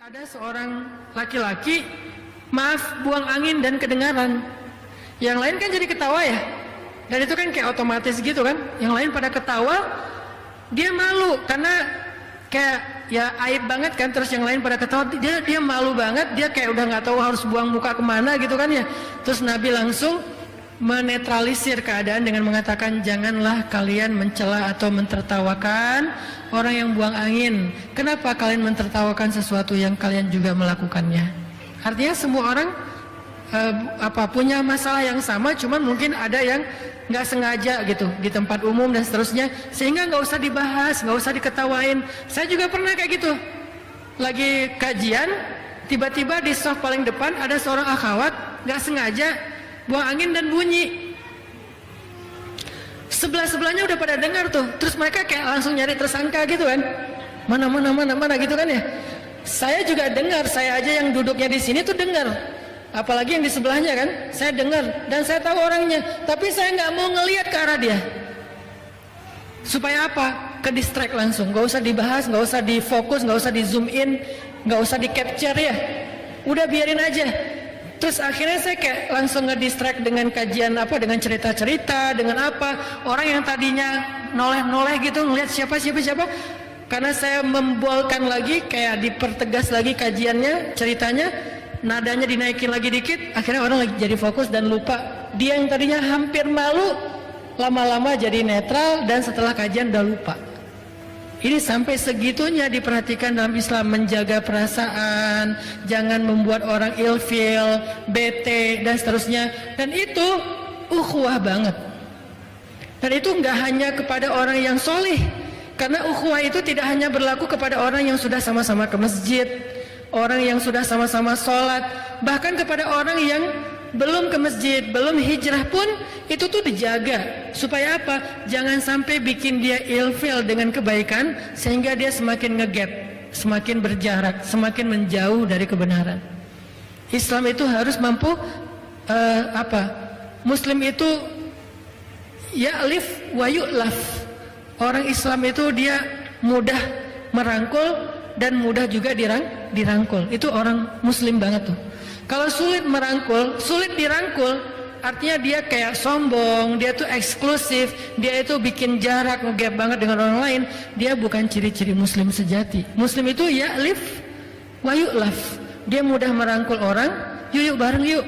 Ada seorang laki-laki, maaf, buang angin dan kedengaran. Yang lain kan jadi ketawa ya. Dan itu kan kayak otomatis gitu kan. Yang lain pada ketawa, dia malu karena kayak ya aib banget kan. Terus yang lain pada ketawa, dia malu banget. Dia kayak udah nggak tahu harus buang muka kemana gitu kan ya. Terus Nabi langsung menetralisir keadaan dengan mengatakan, janganlah kalian mencela atau mentertawakan orang yang buang angin. Kenapa kalian mentertawakan sesuatu yang kalian juga melakukannya? Artinya semua orang punya masalah yang sama, cuman mungkin ada yang nggak sengaja gitu di tempat umum dan seterusnya, sehingga nggak usah dibahas, nggak usah diketawain. Saya juga pernah kayak gitu, lagi kajian, tiba-tiba di soft paling depan ada seorang akhwat nggak sengaja buang angin dan bunyi. Sebelah-sebelahnya udah pada dengar tuh, terus mereka kayak langsung nyari tersangka gitu kan, mana gitu kan ya. Saya juga dengar, saya aja yang duduknya di sini tuh dengar, apalagi yang di sebelahnya kan, saya dengar dan saya tahu orangnya, tapi saya nggak mau ngelihat ke arah dia. Supaya apa? Ke distract langsung, nggak usah dibahas, nggak usah difokus, nggak usah di zoom in, nggak usah di capture ya, udah biarin aja. Terus akhirnya saya kayak langsung ngedistract dengan kajian dengan cerita-cerita, dengan orang yang tadinya noleh-noleh gitu ngelihat siapa, karena saya membolkan lagi, kayak dipertegas lagi kajiannya, ceritanya, nadanya dinaikin lagi dikit, akhirnya orang lagi jadi fokus dan lupa. Dia yang tadinya hampir malu, lama-lama jadi netral dan setelah kajian udah lupa. Ini sampai segitunya diperhatikan dalam Islam, menjaga perasaan, jangan membuat orang ilfil, bete dan seterusnya. Dan itu ukhuwah banget. Dan itu nggak hanya kepada orang yang solih, karena ukhuwah itu tidak hanya berlaku kepada orang yang sudah sama-sama ke masjid, orang yang sudah sama-sama sholat, bahkan kepada orang yang belum ke masjid, belum hijrah pun itu tuh dijaga. Supaya apa? Jangan sampai bikin dia ilfil dengan kebaikan sehingga dia semakin ngegap, semakin berjarak, semakin menjauh dari kebenaran. Islam itu harus mampu Muslim itu ya'lif wa yu'laf. Orang Islam itu dia mudah merangkul dan mudah juga dirangkul. Itu orang Muslim banget tuh. Kalau sulit merangkul, sulit dirangkul, artinya dia kayak sombong, dia tuh eksklusif, dia itu bikin jarak, ngegap banget dengan orang lain. Dia bukan ciri-ciri Muslim sejati. Muslim itu ya'lif wa yu'laf. Dia mudah merangkul orang, yuk bareng yuk.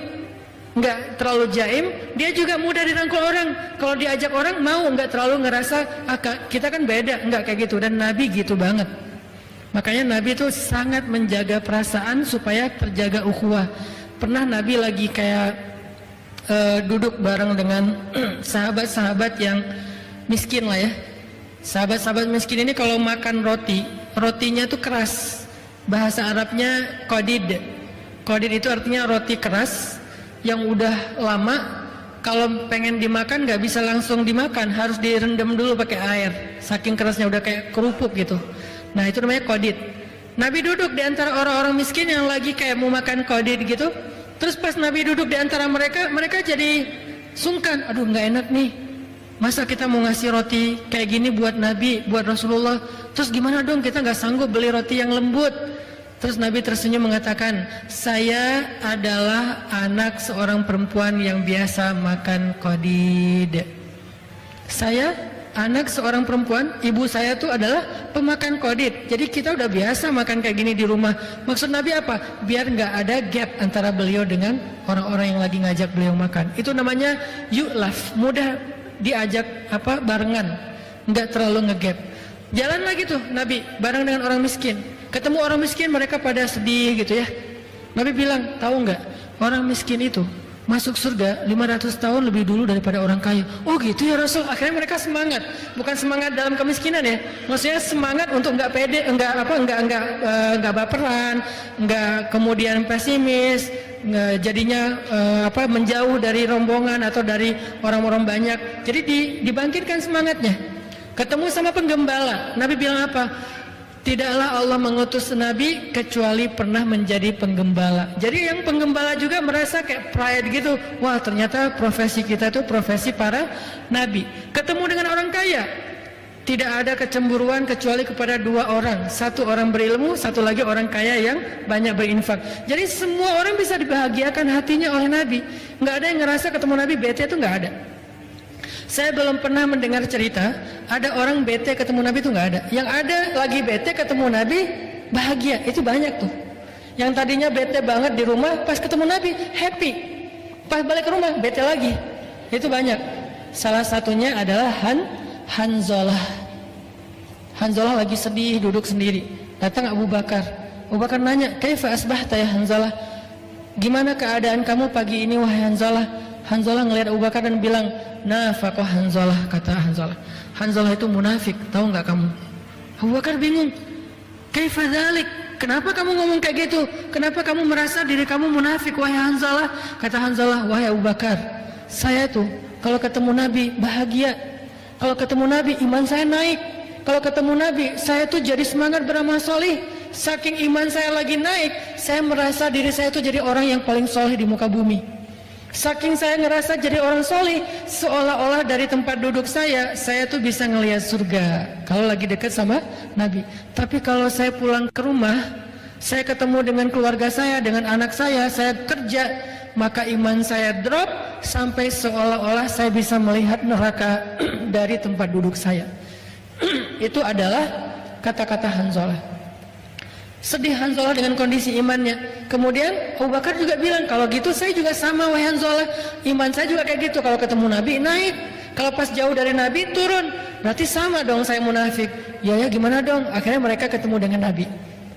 Nggak terlalu jaim, dia juga mudah dirangkul orang. Kalau diajak orang mau, nggak terlalu ngerasa kita kan beda, nggak kayak gitu. Dan Nabi gitu banget. Makanya Nabi itu sangat menjaga perasaan supaya terjaga ukhuwah. Pernah Nabi lagi kayak duduk bareng dengan sahabat-sahabat yang miskin lah ya. Sahabat-sahabat miskin ini kalau makan rotinya tuh keras. Bahasa Arabnya qadid. Qadid itu artinya roti keras yang udah lama. Kalau pengen dimakan nggak bisa langsung dimakan, harus direndam dulu pakai air. Saking kerasnya udah kayak kerupuk gitu. Nah itu namanya qadid. Nabi duduk di antara orang-orang miskin yang lagi kayak mau makan qadid gitu. Terus pas Nabi duduk di antara mereka, mereka jadi sungkan. Aduh nggak enak nih, masa kita mau ngasih roti kayak gini buat Nabi, buat Rasulullah. Terus gimana dong, kita nggak sanggup beli roti yang lembut. Terus Nabi tersenyum mengatakan, saya adalah anak seorang perempuan yang biasa makan qadid. Saya anak seorang perempuan, ibu saya tuh adalah pemakan qadid. Jadi kita udah biasa makan kayak gini di rumah. Maksud Nabi apa? Biar nggak ada gap antara beliau dengan orang-orang yang lagi ngajak beliau makan. Itu namanya yu'laf, mudah diajak barengan, nggak terlalu ngegap. Jalan lagi tuh Nabi bareng dengan orang miskin. Ketemu orang miskin, mereka pada sedih gitu ya. Nabi bilang, tahu nggak, orang miskin itu masuk surga 500 tahun lebih dulu daripada orang kaya. Oh gitu ya Rasul. Akhirnya mereka semangat, bukan semangat dalam kemiskinan ya, maksudnya semangat untuk nggak pede, nggak baperan, nggak kemudian pesimis, nggak jadinya menjauh dari rombongan atau dari orang-orang banyak. Jadi dibangkitkan semangatnya. Ketemu sama penggembala, Nabi bilang apa? Tidaklah Allah mengutus Nabi kecuali pernah menjadi penggembala. Jadi yang penggembala juga merasa kayak pride gitu. Wah ternyata profesi kita itu profesi para Nabi. Ketemu dengan orang kaya, Tidak ada kecemburuan kecuali kepada dua orang. Satu orang berilmu, satu lagi orang kaya yang banyak berinfak. Jadi semua orang bisa dibahagiakan hatinya oleh Nabi. Nggak ada yang ngerasa ketemu Nabi bete, itu nggak ada. Saya belum pernah mendengar cerita ada orang bete ketemu Nabi, itu nggak ada. Yang ada lagi bete ketemu Nabi bahagia, itu banyak tuh. Yang tadinya bete banget di rumah, pas ketemu Nabi happy. Pas balik ke rumah bete lagi. Itu banyak. Salah satunya adalah Hanzalah. Hanzalah lagi sedih, duduk sendiri. Datang Abu Bakar. Abu Bakar nanya, "Kaifa asbahta ya Hanzalah?" Gimana keadaan kamu pagi ini wahai Hanzalah? Hanzalah ngelihat Abu Bakar dan bilang, "Nafaqah Hanzalah," kata Hanzalah. Hanzalah itu munafik, tahu nggak kamu? Abu Bakar bingung. "Kaifa dzalik? Kenapa kamu ngomong kayak gitu? Kenapa kamu merasa diri kamu munafik wahai Hanzalah?" Kata Hanzalah, "Wahai Abu Bakar, saya tuh kalau ketemu Nabi bahagia. Kalau ketemu Nabi iman saya naik. Kalau ketemu Nabi saya tuh jadi semangat beramal soleh. Saking iman saya lagi naik, saya merasa diri saya tuh jadi orang yang paling soleh di muka bumi. Saking saya ngerasa jadi orang soleh, seolah-olah dari tempat duduk saya tuh bisa ngelihat surga kalau lagi dekat sama Nabi. Tapi kalau saya pulang ke rumah, saya ketemu dengan keluarga saya, dengan anak saya kerja, maka iman saya drop sampai seolah-olah saya bisa melihat neraka dari tempat duduk saya." Itu adalah kata-kata Hanzalah. Sedih Hanzalah dengan kondisi imannya. Kemudian Abu Bakar juga bilang, "Kalau gitu saya juga sama wahai Hanzalah. Iman saya juga kayak gitu. Kalau ketemu Nabi naik, kalau pas jauh dari Nabi turun. Berarti sama dong saya munafik." Ya gimana dong? Akhirnya mereka ketemu dengan Nabi.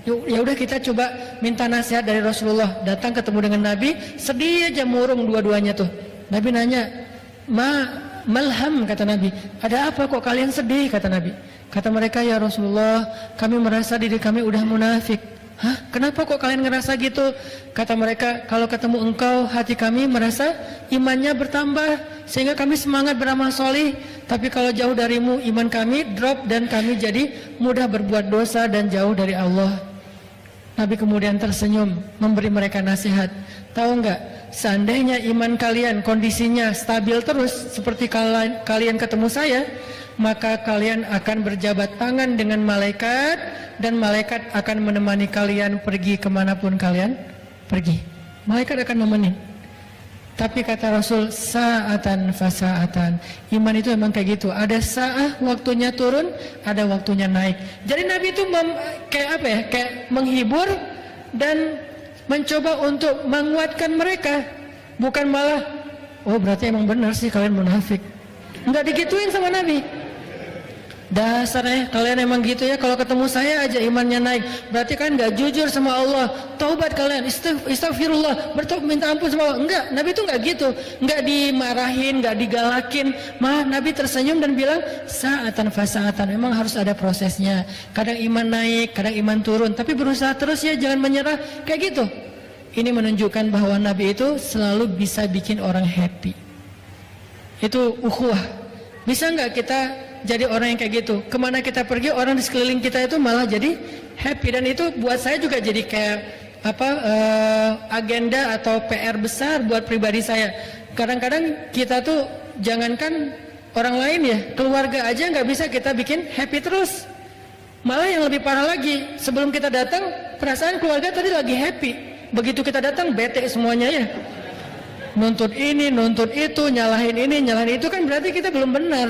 Ya udah kita coba minta nasihat dari Rasulullah. Datang ketemu dengan Nabi, sedih aja murung dua-duanya tuh. Nabi nanya, "Malham," kata Nabi. "Ada apa kok kalian sedih?" kata Nabi. Kata mereka, "Ya Rasulullah, kami merasa diri kami udah munafik." "Hah? Kenapa kok kalian ngerasa gitu?" Kata mereka, "Kalau ketemu engkau, hati kami merasa imannya bertambah sehingga kami semangat beramal soleh. Tapi kalau jauh darimu, iman kami drop dan kami jadi mudah berbuat dosa dan jauh dari Allah." Nabi kemudian tersenyum memberi mereka nasihat. Tahu nggak, seandainya iman kalian kondisinya stabil terus seperti kalian ketemu saya, maka kalian akan berjabat tangan dengan malaikat dan malaikat akan menemani kalian pergi kemanapun kalian pergi. Malaikat akan nemenin. Tapi kata Rasul, sa'atan fasa'atan. Iman itu memang kayak gitu. Ada sa'ah waktunya turun, ada waktunya naik. Jadi Nabi itu kayak menghibur dan mencoba untuk menguatkan mereka. Bukan malah, "Oh berarti emang benar sih kalian munafik." Enggak digituin sama Nabi. "Dasarnya kalian emang gitu ya, kalau ketemu saya aja imannya naik. Berarti kan gak jujur sama Allah. Taubat kalian, istighfirullah, bertobat minta ampun sama Allah." Enggak, Nabi itu enggak gitu. Enggak dimarahin, enggak digalakin. Malah Nabi tersenyum dan bilang, "Sa'atan fasa'atan." Memang harus ada prosesnya. Kadang iman naik, kadang iman turun. Tapi berusaha terus ya, jangan menyerah. Kayak gitu. Ini menunjukkan bahwa Nabi itu selalu bisa bikin orang happy. Itu ukhuwah. Bisa enggak kita jadi orang yang kayak gitu? Kemana kita pergi, orang di sekeliling kita itu malah jadi happy. Dan itu buat saya juga jadi kayak agenda atau PR besar buat pribadi saya. Kadang-kadang kita tuh jangankan orang lain ya, keluarga aja nggak bisa kita bikin happy terus. Malah yang lebih parah lagi, sebelum kita datang perasaan keluarga tadi lagi happy, begitu kita datang bete semuanya ya, nuntut ini nuntut itu, nyalahin ini nyalahin itu. Kan berarti kita belum benar,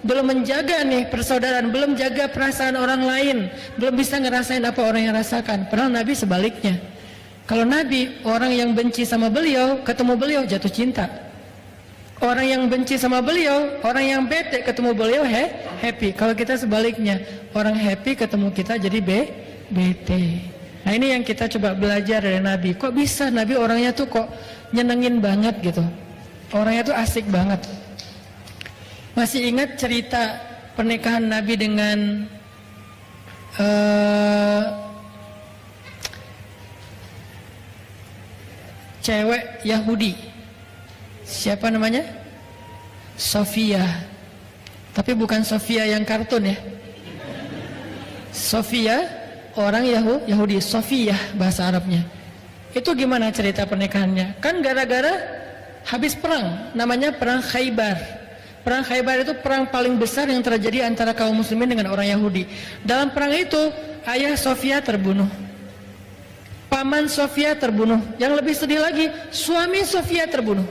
belum menjaga nih persaudaraan, belum jaga perasaan orang lain, belum bisa ngerasain apa orang yang rasakan. Padahal Nabi sebaliknya. Kalau Nabi, orang yang benci sama beliau ketemu beliau jatuh cinta. Orang yang benci sama beliau, orang yang bete ketemu beliau happy. Kalau kita sebaliknya, orang happy ketemu kita jadi bete. Nah ini yang kita coba belajar dari Nabi. Kok bisa Nabi orangnya tuh kok nyenengin banget gitu, orangnya tuh asik banget. Masih ingat cerita pernikahan Nabi dengan cewek Yahudi? Siapa namanya? Sofia. Tapi bukan Sofia yang kartun ya. Sofia orang Yahudi, Sofia bahasa Arabnya. Itu gimana cerita pernikahannya? Kan gara-gara habis perang, namanya perang Khaybar. Perang Khaybar itu perang paling besar yang terjadi antara kaum muslimin dengan orang Yahudi. Dalam perang itu, ayah Sofia terbunuh, paman Sofia terbunuh. Yang lebih sedih lagi, suami Sofia terbunuh.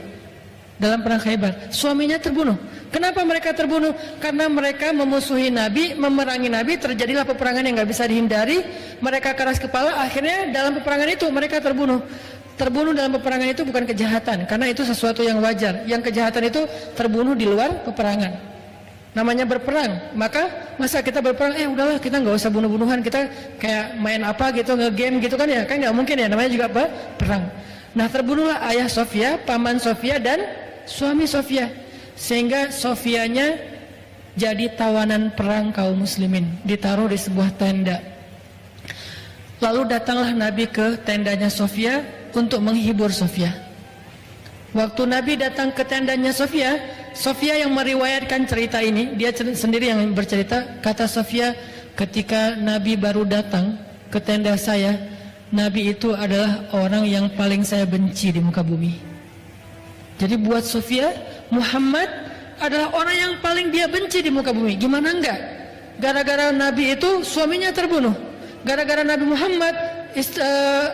Dalam perang Khaybar, suaminya terbunuh. Kenapa mereka terbunuh? Karena mereka memusuhi Nabi, memerangi Nabi, terjadilah peperangan yang gak bisa dihindari. Mereka keras kepala, akhirnya dalam peperangan itu mereka terbunuh. Terbunuh dalam peperangan itu bukan kejahatan, karena itu sesuatu yang wajar. Yang kejahatan itu terbunuh di luar peperangan. Namanya berperang. Maka masa kita berperang, udahlah kita nggak usah bunuh-bunuhan, kita kayak main apa gitu, nge-game gitu kan ya, kan nggak mungkin ya, namanya juga apa? Perang. Nah, terbunuhlah ayah Sofia, paman Sofia, dan suami Sofia, sehingga Sofianya jadi tawanan perang kaum muslimin, ditaruh di sebuah tenda. Lalu datanglah Nabi ke tendanya Sofia untuk menghibur Sofia. Waktu Nabi datang ke tendanya Sofia, Sofia yang meriwayatkan cerita ini, dia sendiri yang bercerita. Kata Sofia, ketika Nabi baru datang ke tenda saya, Nabi itu adalah orang yang paling saya benci di muka bumi. Jadi buat Sofia, Muhammad adalah orang yang paling dia benci di muka bumi. Gimana enggak? Gara-gara Nabi itu suaminya terbunuh, gara-gara Nabi Muhammad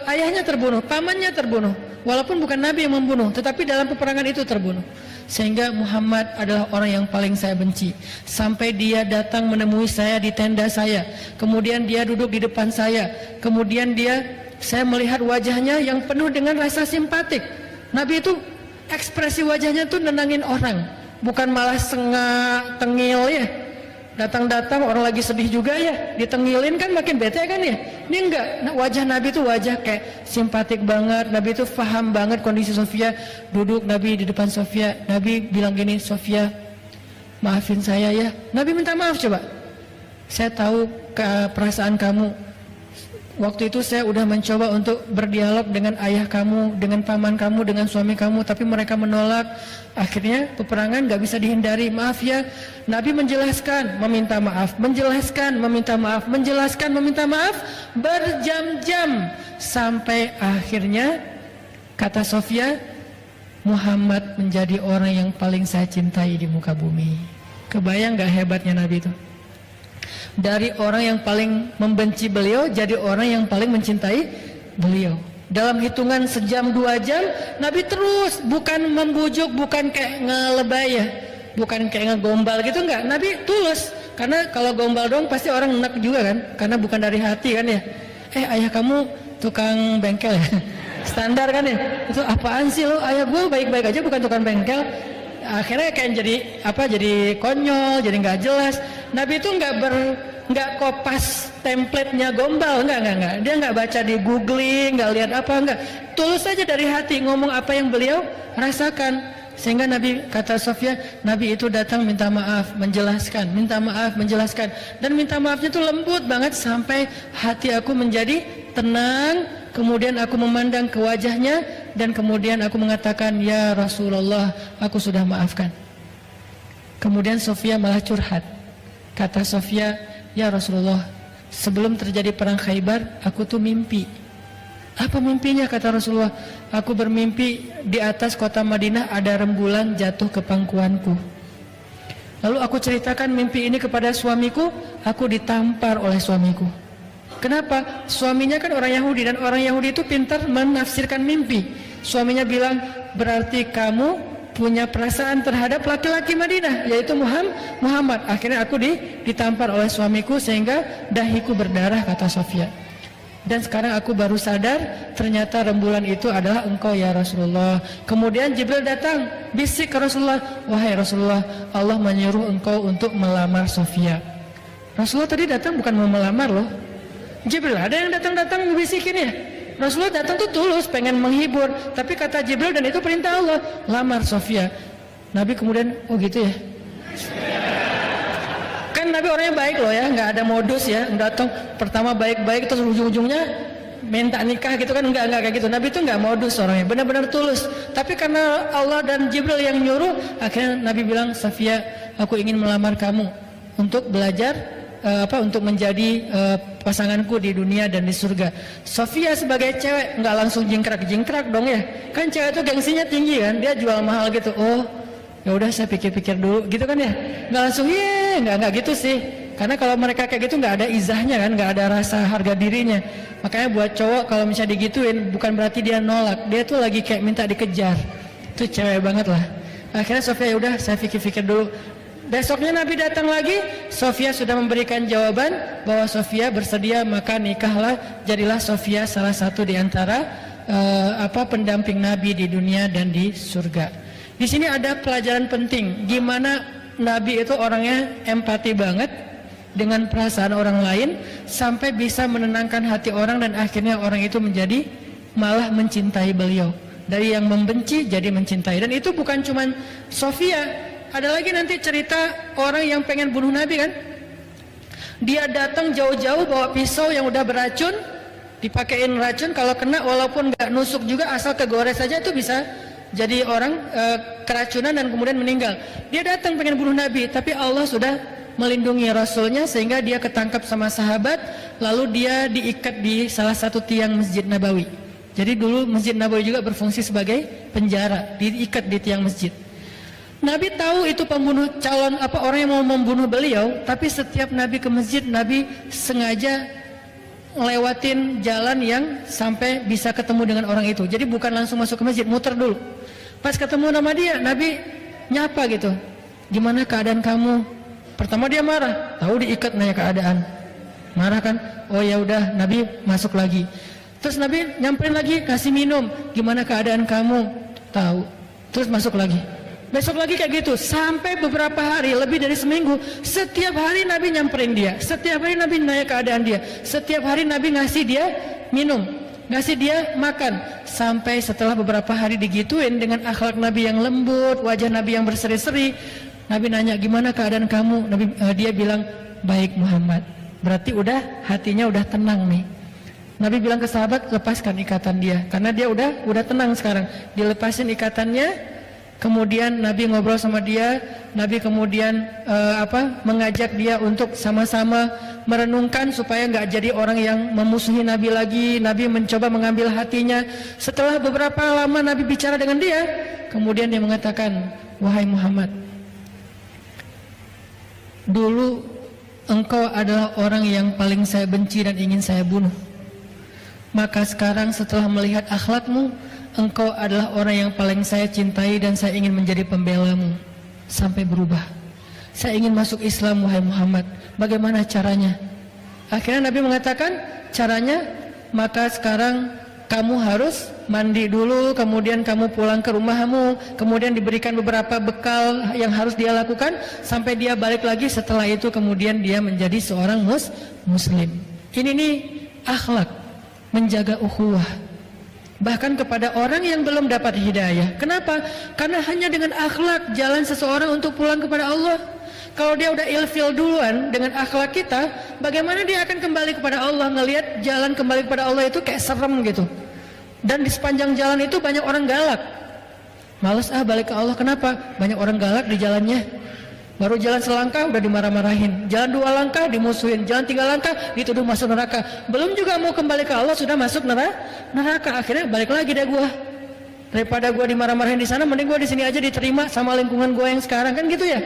ayahnya terbunuh, pamannya terbunuh. Walaupun bukan Nabi yang membunuh, tetapi dalam peperangan itu terbunuh. Sehingga Muhammad adalah orang yang paling saya benci. Sampai dia datang menemui saya di tenda saya, kemudian dia duduk di depan saya, kemudian saya melihat wajahnya yang penuh dengan rasa simpatik. Nabi itu ekspresi wajahnya tuh nenangin orang, bukan malah sengak, tengil ya. Datang-datang orang lagi sedih juga ya, ditengilin kan makin bete kan ya. Ini enggak, wajah Nabi itu wajah kayak simpatik banget. Nabi itu paham banget kondisi Sofia. Duduk Nabi di depan Sofia, Nabi bilang gini, Sofia, maafin saya ya. Nabi minta maaf coba. Saya tahu perasaan kamu. Waktu itu saya udah mencoba untuk berdialog dengan ayah kamu, dengan paman kamu, dengan suami kamu, tapi mereka menolak. Akhirnya peperangan gak bisa dihindari. Maaf ya. Nabi menjelaskan, meminta maaf, menjelaskan, meminta maaf, menjelaskan, meminta maaf, berjam-jam, sampai akhirnya kata Sofia, Muhammad menjadi orang yang paling saya cintai di muka bumi. Kebayang gak hebatnya Nabi itu? Dari orang yang paling membenci beliau jadi orang yang paling mencintai beliau. Dalam hitungan sejam 2 jam, Nabi terus, bukan membujuk, bukan kayak ngelebay ya, bukan kayak ngegombal gitu, enggak. Nabi tulus, karena kalau gombal dong pasti orang enak juga kan, karena bukan dari hati kan ya. Ayah kamu tukang bengkel ya, standar kan ya. Itu apaan sih lo, ayah gue baik-baik aja bukan tukang bengkel. Akhirnya kayak jadi konyol, jadi nggak jelas. Nabi itu nggak kopas template-nya gombal, nggak. Dia nggak baca di googling, nggak lihat apa, nggak. Tulus saja dari hati ngomong apa yang beliau rasakan. Sehingga Nabi, kata Sofia, Nabi itu datang minta maaf, menjelaskan, minta maaf, menjelaskan, dan minta maafnya itu lembut banget sampai hati aku menjadi tenang. Kemudian aku memandang ke wajahnya dan kemudian aku mengatakan, ya Rasulullah, aku sudah maafkan. Kemudian Sofia malah curhat. Kata Sofia, ya Rasulullah, sebelum terjadi perang Khaybar, aku tuh mimpi. Apa mimpinya? Kata Rasulullah, aku bermimpi di atas kota Madinah ada rembulan jatuh ke pangkuanku. Lalu aku ceritakan mimpi ini kepada suamiku, aku ditampar oleh suamiku. Kenapa? Suaminya kan orang Yahudi, dan orang Yahudi itu pintar menafsirkan mimpi. Suaminya bilang, berarti kamu punya perasaan terhadap laki-laki Madinah, yaitu Muhammad. Akhirnya aku ditampar oleh suamiku sehingga dahiku berdarah, kata Sofia. Dan sekarang aku baru sadar, ternyata rembulan itu adalah engkau ya Rasulullah. Kemudian Jibril datang, bisik ke Rasulullah, wahai Rasulullah, Allah menyuruh engkau untuk melamar Sofia. Rasulullah tadi datang bukan mau melamar loh. Jibril ada yang datang membisikin ya. Rasulullah datang tuh tulus, pengen menghibur. Tapi kata Jibril, dan itu perintah Allah, lamar Sofia. Nabi kemudian, oh gitu ya. Kan Nabi orangnya baik loh ya, nggak ada modus ya. Datang pertama baik-baik, terus ujung-ujungnya minta nikah gitu kan, enggak kayak gitu. Nabi itu nggak modus orangnya, benar-benar tulus. Tapi karena Allah dan Jibril yang nyuruh, akhirnya Nabi bilang, Sofia, aku ingin melamar kamu untuk belajar untuk menjadi pasanganku di dunia dan di surga. Sofia sebagai cewek nggak langsung jingkrak dong ya. Kan cewek itu gengsinya tinggi kan, dia jual mahal gitu. Oh, Ya udah saya pikir-pikir dulu gitu kan ya. Nggak langsung iya, nggak gitu sih. Karena kalau mereka kayak gitu nggak ada izahnya kan, nggak ada rasa harga dirinya. Makanya buat cowok kalau misalnya digituin bukan berarti dia nolak, dia tuh lagi kayak minta dikejar. Itu cewek banget lah. Akhirnya Sofia ya udah saya pikir-pikir dulu. Besoknya Nabi datang lagi, Sofia sudah memberikan jawaban bahwa Sofia bersedia, maka nikahlah, jadilah Sofia salah satu di antara pendamping Nabi di dunia dan di surga. Di sini ada pelajaran penting, gimana Nabi itu orangnya empati banget dengan perasaan orang lain sampai bisa menenangkan hati orang dan akhirnya orang itu menjadi malah mencintai beliau. Dari yang membenci jadi mencintai. Dan itu bukan cuma Sofia, ada lagi nanti cerita orang yang pengen bunuh Nabi kan. Dia datang jauh-jauh bawa pisau yang udah beracun, dipakein racun, kalau kena walaupun nggak nusuk juga asal kegores saja itu bisa jadi orang keracunan dan kemudian meninggal. Dia datang pengen bunuh Nabi, tapi Allah sudah melindungi Rasulnya sehingga dia ketangkap sama sahabat, lalu dia diikat di salah satu tiang Masjid Nabawi. Jadi dulu Masjid Nabawi juga berfungsi sebagai penjara, diikat di tiang masjid. Nabi tahu itu pembunuh orang yang mau membunuh beliau, tapi setiap Nabi ke masjid, Nabi sengaja ngelewatin jalan yang sampai bisa ketemu dengan orang itu. Jadi bukan langsung masuk ke masjid, muter dulu. Pas ketemu nama dia, Nabi nyapa gitu. Gimana keadaan kamu? Pertama dia marah, tahu diikat nanya keadaan. Marah kan? Oh ya udah, Nabi masuk lagi. Terus Nabi nyamperin lagi, kasih minum. Gimana keadaan kamu? Tahu. Terus masuk lagi. Besok lagi kayak gitu, sampai beberapa hari, lebih dari seminggu. Setiap hari Nabi nyamperin dia, setiap hari Nabi nanya keadaan dia, setiap hari Nabi ngasih dia minum, ngasih dia makan. Sampai setelah beberapa hari digituin dengan akhlak Nabi yang lembut, wajah Nabi yang berseri-seri, Nabi nanya gimana keadaan kamu. Dia bilang baik Muhammad. Berarti udah hatinya udah tenang nih. Nabi bilang ke sahabat, lepaskan ikatan dia, karena dia udah tenang sekarang. Dilepasin ikatannya. Kemudian Nabi ngobrol sama dia, Nabi kemudian mengajak dia untuk sama-sama merenungkan supaya nggak jadi orang yang memusuhi Nabi lagi. Nabi mencoba mengambil hatinya. Setelah beberapa lama Nabi bicara dengan dia, kemudian dia mengatakan, wahai Muhammad, dulu engkau adalah orang yang paling saya benci dan ingin saya bunuh. Maka sekarang setelah melihat akhlakmu, engkau adalah orang yang paling saya cintai dan saya ingin menjadi pembelamu sampai berubah. Saya ingin masuk Islam wahai Muhammad. Bagaimana caranya? Akhirnya Nabi mengatakan caranya, maka sekarang kamu harus mandi dulu, kemudian kamu pulang ke rumahmu, kemudian diberikan beberapa bekal yang harus dia lakukan sampai dia balik lagi. Setelah itu kemudian dia menjadi seorang muslim. Ini nih akhlak menjaga ukhuwah. Bahkan kepada orang yang belum dapat hidayah. Kenapa? Karena hanya dengan akhlak jalan seseorang untuk pulang kepada Allah. Kalau dia udah ilfil duluan dengan akhlak kita, bagaimana dia akan kembali kepada Allah? Ngelihat jalan kembali kepada Allah itu kayak serem gitu. Dan di sepanjang jalan itu banyak orang galak. Males balik ke Allah. Kenapa? Banyak orang galak di jalannya. Baru jalan selangkah udah dimarah-marahin, jalan 2 langkah dimusuhin, jalan 3 langkah dituduh masuk neraka. Belum juga mau kembali ke Allah sudah masuk neraka. Akhirnya balik lagi deh gua. Daripada gua dimarah-marahin di sana, mending gua di sini aja diterima sama lingkungan gua yang sekarang, kan gitu ya.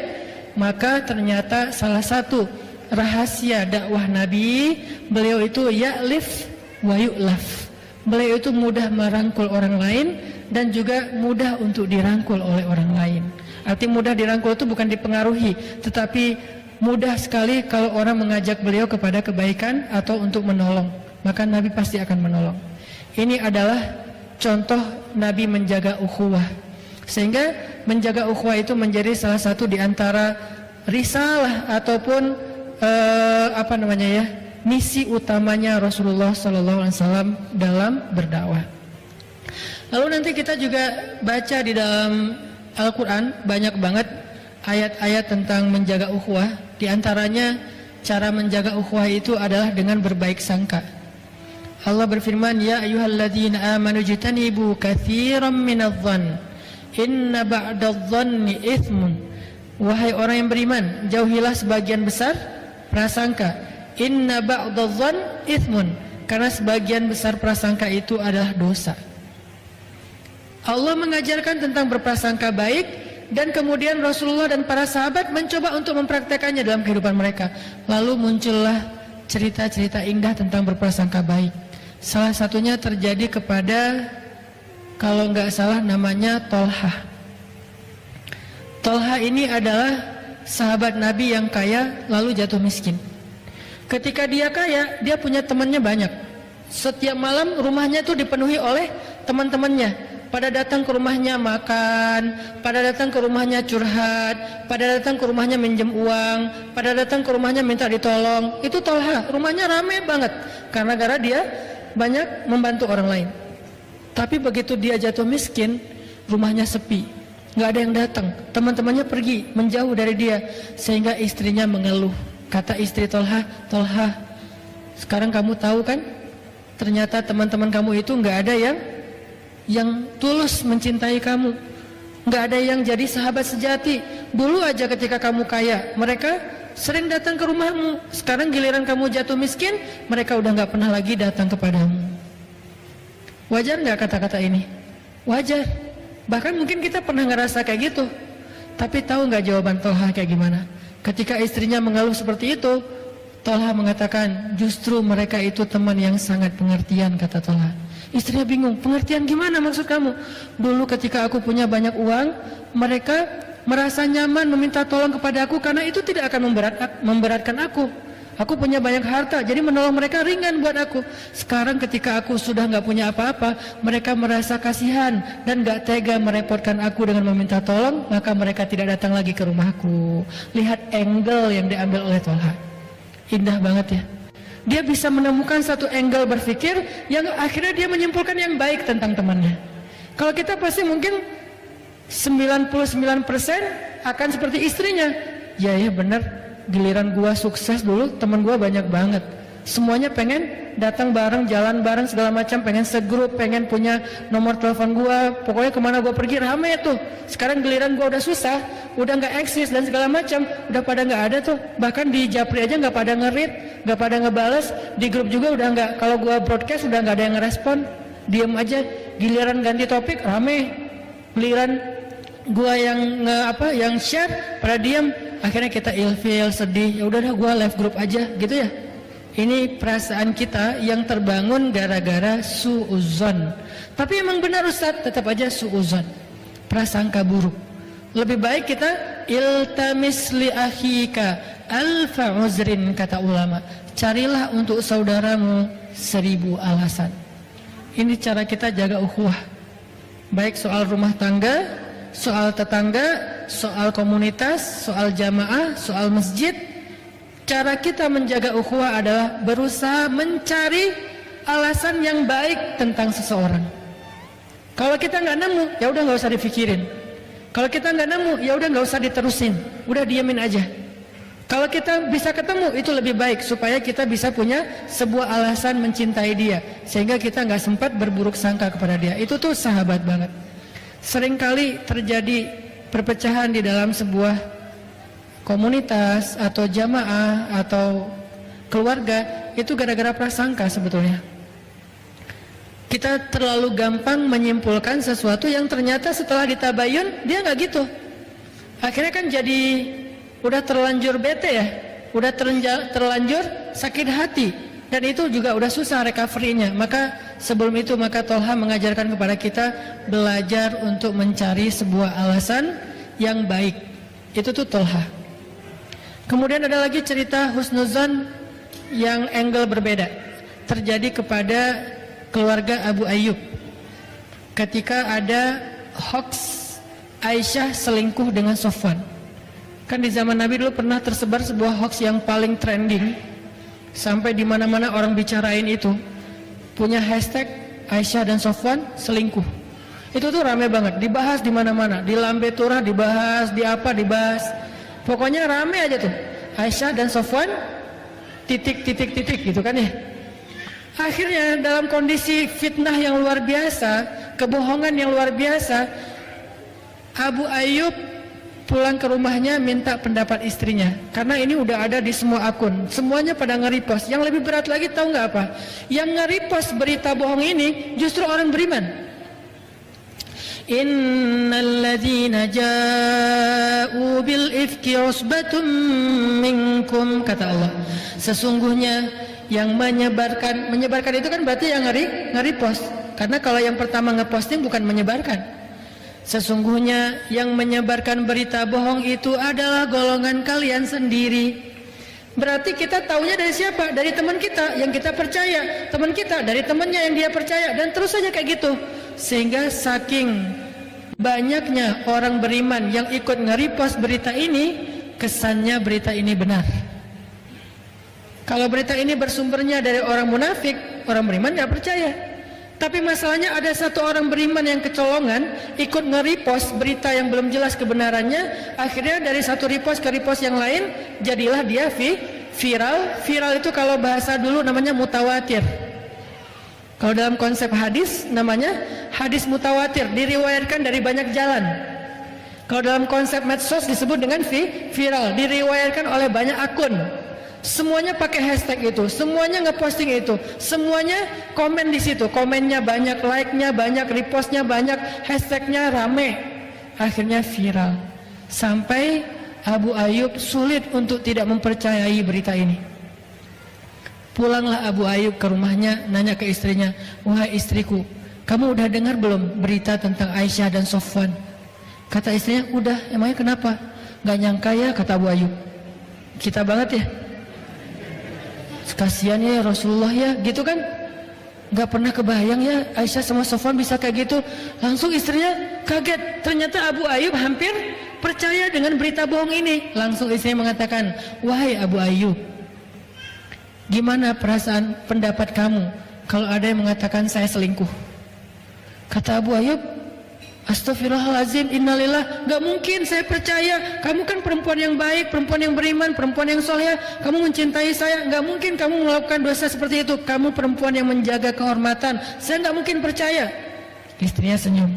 Maka ternyata salah satu rahasia dakwah Nabi, beliau itu ya'lif wa yu'laf. Beliau itu mudah merangkul orang lain dan juga mudah untuk dirangkul oleh orang lain. Arti mudah dirangkul itu bukan dipengaruhi, tetapi mudah sekali kalau orang mengajak beliau kepada kebaikan atau untuk menolong, maka Nabi pasti akan menolong. Ini adalah contoh Nabi menjaga ukhuwah. Sehingga menjaga ukhuwah itu menjadi salah satu di antara risalah ataupun misi utamanya Rasulullah SAW dalam berdakwah. Lalu nanti kita juga baca di dalam Al-Quran banyak banget ayat-ayat tentang menjaga ukhuwah. Di antaranya cara menjaga ukhuwah itu adalah dengan berbaik sangka. Allah berfirman, ya ayyuhalladzina amanu jtanibu katsiran minadh-dhann inna ba'dadh-dhanni itsmun. Wahai orang yang beriman, jauhilah sebagian besar prasangka. Inna ba'dadh-dhann itsmun, karena sebagian besar prasangka itu adalah dosa. Allah mengajarkan tentang berprasangka baik dan kemudian Rasulullah dan para sahabat mencoba untuk mempraktekannya dalam kehidupan mereka. Lalu muncullah cerita-cerita indah tentang berprasangka baik. Salah satunya terjadi kepada, kalau nggak salah namanya Tolha. Tolha ini adalah sahabat Nabi yang kaya lalu jatuh miskin. Ketika dia kaya, dia punya temannya banyak. Setiap malam rumahnya itu dipenuhi oleh teman-temannya. Pada datang ke rumahnya makan, pada datang ke rumahnya curhat, pada datang ke rumahnya minjem uang, pada datang ke rumahnya minta ditolong. Itu Tolha, rumahnya ramai banget karena gara dia banyak membantu orang lain. Tapi begitu dia jatuh miskin, rumahnya sepi, nggak ada yang datang, teman-temannya pergi menjauh dari dia, sehingga istrinya mengeluh. Kata istri Tolha, Tolha, sekarang kamu tahu kan, ternyata teman-teman kamu itu nggak ada yang tulus mencintai kamu, nggak ada yang jadi sahabat sejati. Dulu aja ketika kamu kaya, mereka sering datang ke rumahmu. Sekarang giliran kamu jatuh miskin, mereka udah nggak pernah lagi datang kepadamu. Wajar nggak kata-kata ini? Wajar. Bahkan mungkin kita pernah ngerasa kayak gitu. Tapi tahu nggak jawaban Tolha kayak gimana? Ketika istrinya mengeluh seperti itu, Tolha mengatakan, justru mereka itu teman yang sangat pengertian, kata Tolha. Istrinya bingung, pengertian gimana maksud kamu? Dulu ketika aku punya banyak uang, mereka merasa nyaman meminta tolong kepada aku karena itu tidak akan memberatkan aku. Aku punya banyak harta, jadi menolong mereka ringan buat aku. Sekarang ketika aku sudah nggak punya apa-apa, mereka merasa kasihan dan nggak tega merepotkan aku dengan meminta tolong, maka mereka tidak datang lagi ke rumahku. Lihat angle yang diambil oleh Tolha. Indah banget ya. Dia bisa menemukan satu angle berpikir yang akhirnya dia menyimpulkan yang baik tentang temannya. Kalau kita pasti mungkin 99% akan seperti istrinya. Ya benar, giliran gua sukses dulu, teman gua banyak banget. Semuanya pengen datang bareng, jalan bareng segala macam, pengen segrup, pengen punya nomor telepon gua. Pokoknya kemana gua pergi rame tuh. Sekarang giliran gua udah susah, udah nggak eksis dan segala macam, udah pada nggak ada tuh. Bahkan di Japri aja nggak pada nge-read, nggak pada ngebales, di grup juga udah nggak. Kalau gua broadcast udah nggak ada yang ngerespon, diem aja. Giliran ganti topik rame, giliran gua yang share pada diem. Akhirnya kita ilfil, sedih. Ya udah dah, gua live grup aja, gitu ya. Ini perasaan kita yang terbangun gara-gara su'uzon. Tapi emang benar Ustaz, tetap aja su'uzon, prasangka buruk. Lebih baik kita iltamis li akhika alfa uzrin, kata ulama. Carilah untuk saudaramu 1000 alasan. Ini cara kita jaga ukhuwah. Baik soal rumah tangga, soal tetangga, soal komunitas, soal jamaah, soal masjid. Cara kita menjaga ukhuwah adalah berusaha mencari alasan yang baik tentang seseorang. Kalau kita nggak nemu, ya udah nggak usah dipikirin. Kalau kita nggak nemu, ya udah nggak usah diterusin, udah diemin aja. Kalau kita bisa ketemu, itu lebih baik supaya kita bisa punya sebuah alasan mencintai dia, sehingga kita nggak sempat berburuk sangka kepada dia. Itu tuh sahabat banget. Seringkali terjadi perpecahan di dalam sebuah komunitas atau jamaah atau keluarga, itu gara-gara prasangka sebetulnya. Kita terlalu gampang menyimpulkan sesuatu yang ternyata setelah ditabayun dia nggak gitu. Akhirnya kan jadi udah terlanjur bete ya, udah terlanjur sakit hati, dan itu juga udah susah recovery-nya. Maka sebelum itu maka Tolha mengajarkan kepada kita belajar untuk mencari sebuah alasan yang baik. Itu tuh Tolha. Kemudian ada lagi cerita husnuzon yang angle berbeda, terjadi kepada keluarga Abu Ayyub. Ketika ada hoax Aisyah selingkuh dengan Sofwan. Kan di zaman Nabi dulu pernah tersebar sebuah hoax yang paling trending, sampai di mana-mana orang bicarain itu. Punya hashtag Aisyah dan Sofwan selingkuh. Itu tuh rame banget, dibahas di mana-mana, di Lambe Turah dibahas, di apa dibahas. Pokoknya rame aja tuh, Aisyah dan Sofwan titik gitu kan ya. Akhirnya dalam kondisi fitnah yang luar biasa, kebohongan yang luar biasa, Abu Ayyub pulang ke rumahnya minta pendapat istrinya, karena ini udah ada di semua akun, semuanya pada nge-repost. Yang lebih berat lagi tahu nggak apa? Yang nge-repost berita bohong ini justru orang beriman. Innal ladzina ja'u bil ifki usbatum minkum, kata Allah, sesungguhnya yang menyebarkan itu kan berarti yang nge-repost. Karena kalau yang pertama ngeposting bukan menyebarkan. Sesungguhnya yang menyebarkan berita bohong itu adalah golongan kalian sendiri. Berarti kita taunya dari siapa? Dari teman kita yang kita percaya, teman kita dari temannya yang dia percaya, dan terus saja kayak gitu. Sehingga saking banyaknya orang beriman yang ikut nge-repost berita ini, kesannya berita ini benar. Kalau berita ini bersumbernya dari orang munafik, orang beriman nggak percaya. Tapi masalahnya ada satu orang beriman yang kecolongan ikut nge-repost berita yang belum jelas kebenarannya. Akhirnya dari satu repost ke repost yang lain, jadilah dia viral. Viral itu kalau bahasa dulu namanya mutawatir. Kalau dalam konsep hadis namanya hadis mutawatir, diriwayatkan dari banyak jalan. Kalau dalam konsep medsos disebut dengan viral, diriwayatkan oleh banyak akun. Semuanya pakai hashtag itu, semuanya ngeposting itu, semuanya komen di situ, komennya banyak, like-nya banyak, repostnya banyak, hashtagnya rame. Akhirnya viral. Sampai Abu Ayyub sulit untuk tidak mempercayai berita ini. Pulanglah Abu Ayyub ke rumahnya, nanya ke istrinya, wahai istriku, kamu udah dengar belum berita tentang Aisyah dan Sofwan? Kata istrinya, udah. Emangnya kenapa? Gak nyangka ya, kata Abu Ayyub. Kita banget ya, kasihan ya Rasulullah ya, gitu kan. Gak pernah kebayang ya Aisyah sama Sofwan bisa kayak gitu. Langsung istrinya kaget, ternyata Abu Ayyub hampir percaya dengan berita bohong ini. Langsung istrinya mengatakan, wahai Abu Ayyub, gimana perasaan pendapat kamu kalau ada yang mengatakan saya selingkuh? Kata Abu Ayyub, astagfirullahaladzim, innalillah, gak mungkin saya percaya. Kamu kan perempuan yang baik, perempuan yang beriman, perempuan yang soleh, kamu mencintai saya, gak mungkin kamu melakukan dosa seperti itu. Kamu perempuan yang menjaga kehormatan, saya gak mungkin percaya. Istrinya senyum.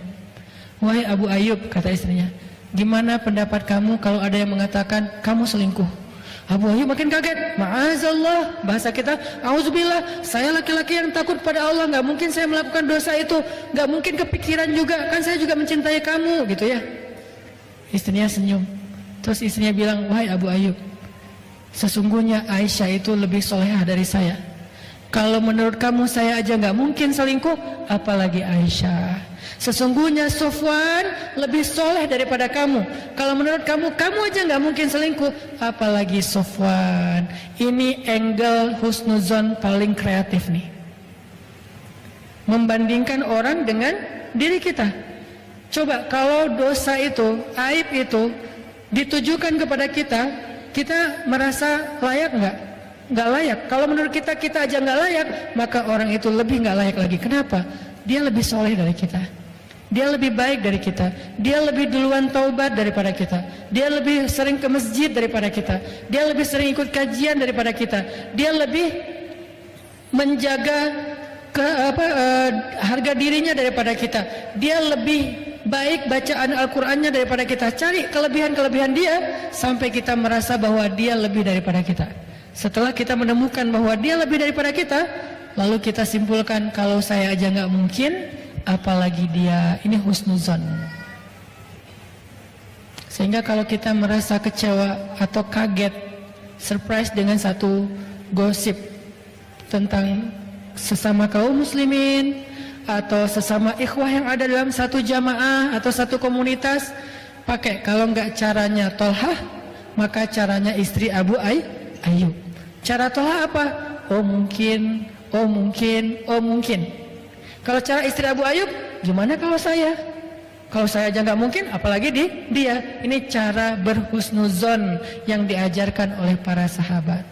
Wahai Abu Ayyub, kata istrinya, gimana pendapat kamu kalau ada yang mengatakan kamu selingkuh? Abu Ayyub makin kaget. Ma'azallah, bahasa kita, auzubillah, saya laki-laki yang takut pada Allah, gak mungkin saya melakukan dosa itu, gak mungkin kepikiran juga, kan saya juga mencintai kamu, gitu ya. Istrinya senyum. Terus istrinya bilang, wahai Abu Ayyub, sesungguhnya Aisyah itu lebih solehah dari saya. Kalau menurut kamu saya aja gak mungkin selingkuh, apalagi Aisyah. Sesungguhnya Sofwan lebih soleh daripada kamu. Kalau menurut kamu, kamu aja gak mungkin selingkuh, apalagi Sofwan. Ini angle husnuzon paling kreatif nih, membandingkan orang dengan diri kita. Coba kalau dosa itu, aib itu ditujukan kepada kita, kita merasa layak nggak? Nggak layak. Kalau menurut kita, kita aja nggak layak, maka orang itu lebih nggak layak lagi. Kenapa? Dia lebih soleh dari kita, dia lebih baik dari kita, dia lebih duluan taubat daripada kita, dia lebih sering ke masjid daripada kita, dia lebih sering ikut kajian daripada kita, dia lebih menjaga harga dirinya daripada kita, dia lebih baik bacaan Al-Qur'annya daripada kita. Cari kelebihan-kelebihan dia sampai kita merasa bahwa dia lebih daripada kita. Setelah kita menemukan bahwa dia lebih daripada kita, lalu kita simpulkan, kalau saya aja nggak mungkin, apalagi dia. Ini husnuzon. Sehingga kalau kita merasa kecewa atau kaget, surprise dengan satu gosip tentang sesama kaum muslimin atau sesama ikhwah yang ada dalam satu jamaah atau satu komunitas, pakai kalau nggak caranya Tolhah, maka caranya istri Abu Ayyub. Cara Tolhah apa? Oh mungkin, oh mungkin, oh mungkin. Kalau cara istri Abu Ayyub, gimana kalau saya? Kalau saya aja nggak mungkin, apalagi dia. Ini cara berhusnuzon yang diajarkan oleh para sahabat.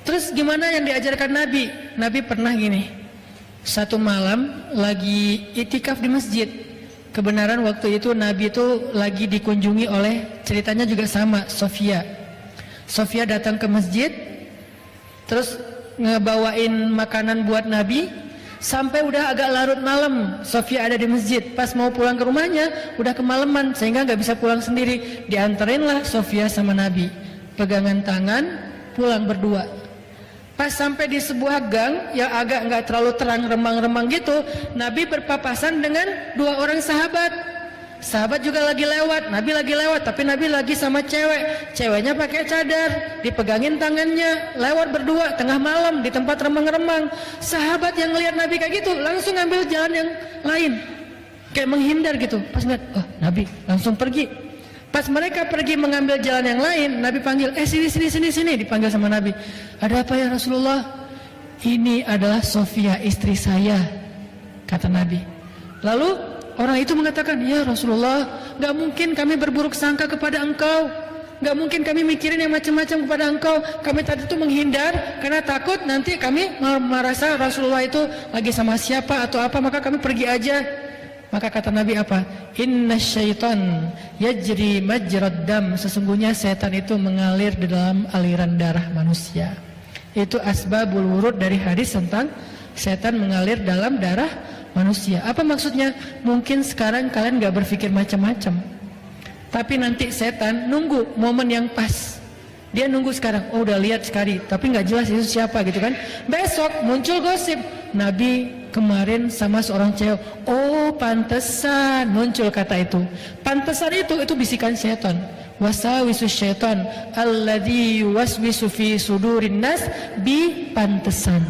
Terus gimana yang diajarkan Nabi? Nabi pernah gini, satu malam lagi itikaf di masjid. Kebenaran waktu itu Nabi itu lagi dikunjungi oleh, ceritanya juga sama, Sofia. Sofia datang ke masjid, terus ngebawain makanan buat Nabi. Sampai udah agak larut malam, Sofia ada di masjid. Pas mau pulang ke rumahnya, udah kemalaman sehingga nggak bisa pulang sendiri. Dianterinlah Sofia sama Nabi, pegangan tangan, pulang berdua. Pas sampai di sebuah gang yang agak nggak terlalu terang, remang-remang gitu, Nabi berpapasan dengan dua orang sahabat. Sahabat juga lagi lewat, Nabi lagi lewat, tapi Nabi lagi sama cewek. Ceweknya pakai cadar, dipegangin tangannya, lewat berdua tengah malam di tempat remang-remang. Sahabat yang lihat Nabi kayak gitu langsung ngambil jalan yang lain, kayak menghindar gitu. Pas ngeliat, oh Nabi, langsung pergi. Pas mereka pergi mengambil jalan yang lain, Nabi panggil, sini, dipanggil sama Nabi. Ada apa ya Rasulullah? Ini adalah Sofia, istri saya, kata Nabi. Lalu orang itu mengatakan, ya Rasulullah, gak mungkin kami berburuk sangka kepada engkau, gak mungkin kami mikirin yang macam-macam kepada engkau. Kami tadi itu menghindar karena takut nanti kami merasa Rasulullah itu lagi sama siapa atau apa, maka kami pergi aja. Maka kata Nabi apa? Inna syaitan yajri majrad dam. Sesungguhnya setan itu mengalir di dalam aliran darah manusia. Itu asbabul wurud dari hadis tentang setan mengalir dalam darah manusia. Apa maksudnya? Mungkin sekarang kalian gak berpikir macam-macam, tapi nanti setan nunggu momen yang pas. Dia nunggu sekarang, oh udah lihat sekali, tapi gak jelas itu siapa gitu kan. Besok muncul gosip, Nabi kemarin sama seorang cewek. Oh pantesan muncul kata itu. Pantesan itu bisikan setan. Wasawisu syaitan alladzi waswisu fi sudurin nas bi pantesan.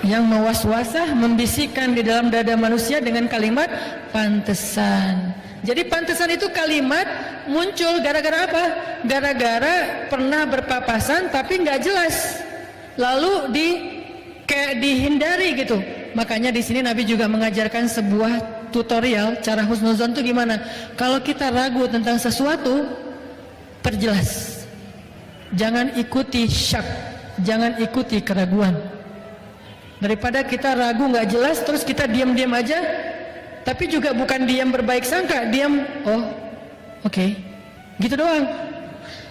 Yang mewaswasah, membisikkan di dalam dada manusia dengan kalimat pantesan. Jadi pantesan itu kalimat muncul gara-gara apa? Gara-gara pernah berpapasan tapi nggak jelas, lalu kayak dihindari gitu. Makanya di sini Nabi juga mengajarkan sebuah tutorial cara husnuzon itu gimana. Kalau kita ragu tentang sesuatu, perjelas. Jangan ikuti syak, jangan ikuti keraguan. Daripada kita ragu nggak jelas terus kita diam-diam aja, tapi juga bukan diam berbaik sangka, diam oh oke, gitu doang.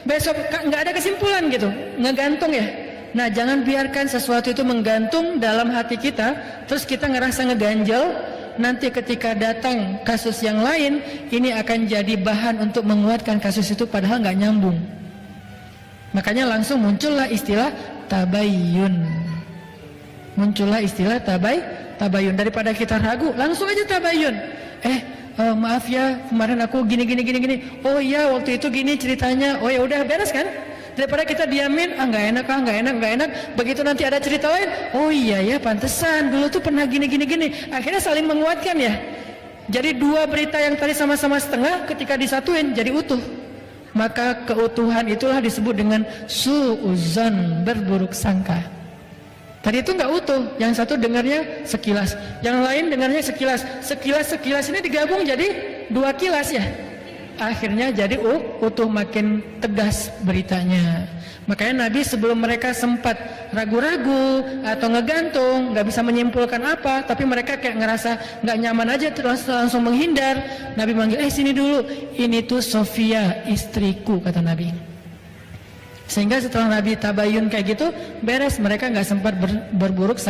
Besok nggak ada kesimpulan gitu, ngegantung ya. Nah jangan biarkan sesuatu itu menggantung dalam hati kita, terus kita ngerasa ngeganjel. Nanti ketika datang kasus yang lain, ini akan jadi bahan untuk menguatkan kasus itu padahal nggak nyambung. Makanya langsung muncullah istilah tabayyun. Muncullah istilah tabayun. Daripada kita ragu, langsung aja tabayun. Maaf ya, kemarin aku gini. Oh iya, waktu itu gini ceritanya. Oh ya udah beres kan? Daripada kita diamin, nggak enak. Begitu nanti ada cerita lain, oh iya ya, pantesan dulu tuh pernah gini. Akhirnya saling menguatkan ya. Jadi dua berita yang tadi sama-sama setengah, ketika disatuin jadi utuh. Maka keutuhan itulah disebut dengan su'uzon, berburuk sangka. Tadi itu nggak utuh, yang satu dengarnya sekilas, yang lain dengarnya sekilas ini digabung jadi dua kilas ya. Akhirnya jadi utuh, makin tegas beritanya. Makanya Nabi sebelum mereka sempat ragu-ragu atau ngegantung, nggak bisa menyimpulkan apa, tapi mereka kayak ngerasa nggak nyaman aja, terus langsung menghindar. Nabi manggil, sini dulu, ini tuh Sofia istriku, kata Nabi. Sehingga setelah Nabi tabayun kayak gitu, beres, mereka nggak sempat berburuk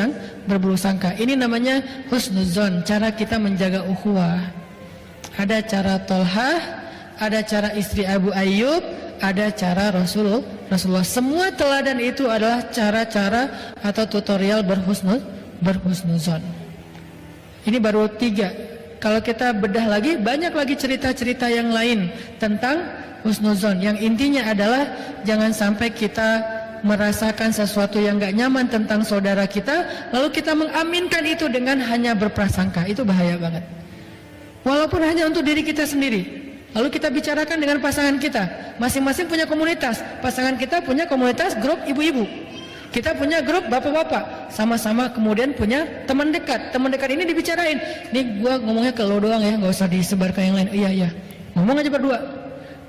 sangka. Ini namanya husnuzon, cara kita menjaga ukhuwah. Ada cara Tolhah, ada cara istri Abu Ayyub, ada cara Rasulullah. Semua teladan itu adalah cara-cara atau tutorial berhusnuzon. Ini baru 3. Kalau kita bedah lagi, banyak lagi cerita-cerita yang lain tentang husnuzon. Yang intinya adalah jangan sampai kita merasakan sesuatu yang gak nyaman tentang saudara kita, lalu kita mengaminkan itu dengan hanya berprasangka. Itu bahaya banget. Walaupun hanya untuk diri kita sendiri. Lalu kita bicarakan dengan pasangan kita. Masing-masing punya komunitas. Pasangan kita punya komunitas grup ibu-ibu. Kita punya grup bapak-bapak. Sama-sama kemudian punya teman dekat. Teman dekat ini dibicarain. Nih gua ngomongnya ke lo doang ya, gak usah disebarkan yang lain. Iya. Ngomong aja berdua.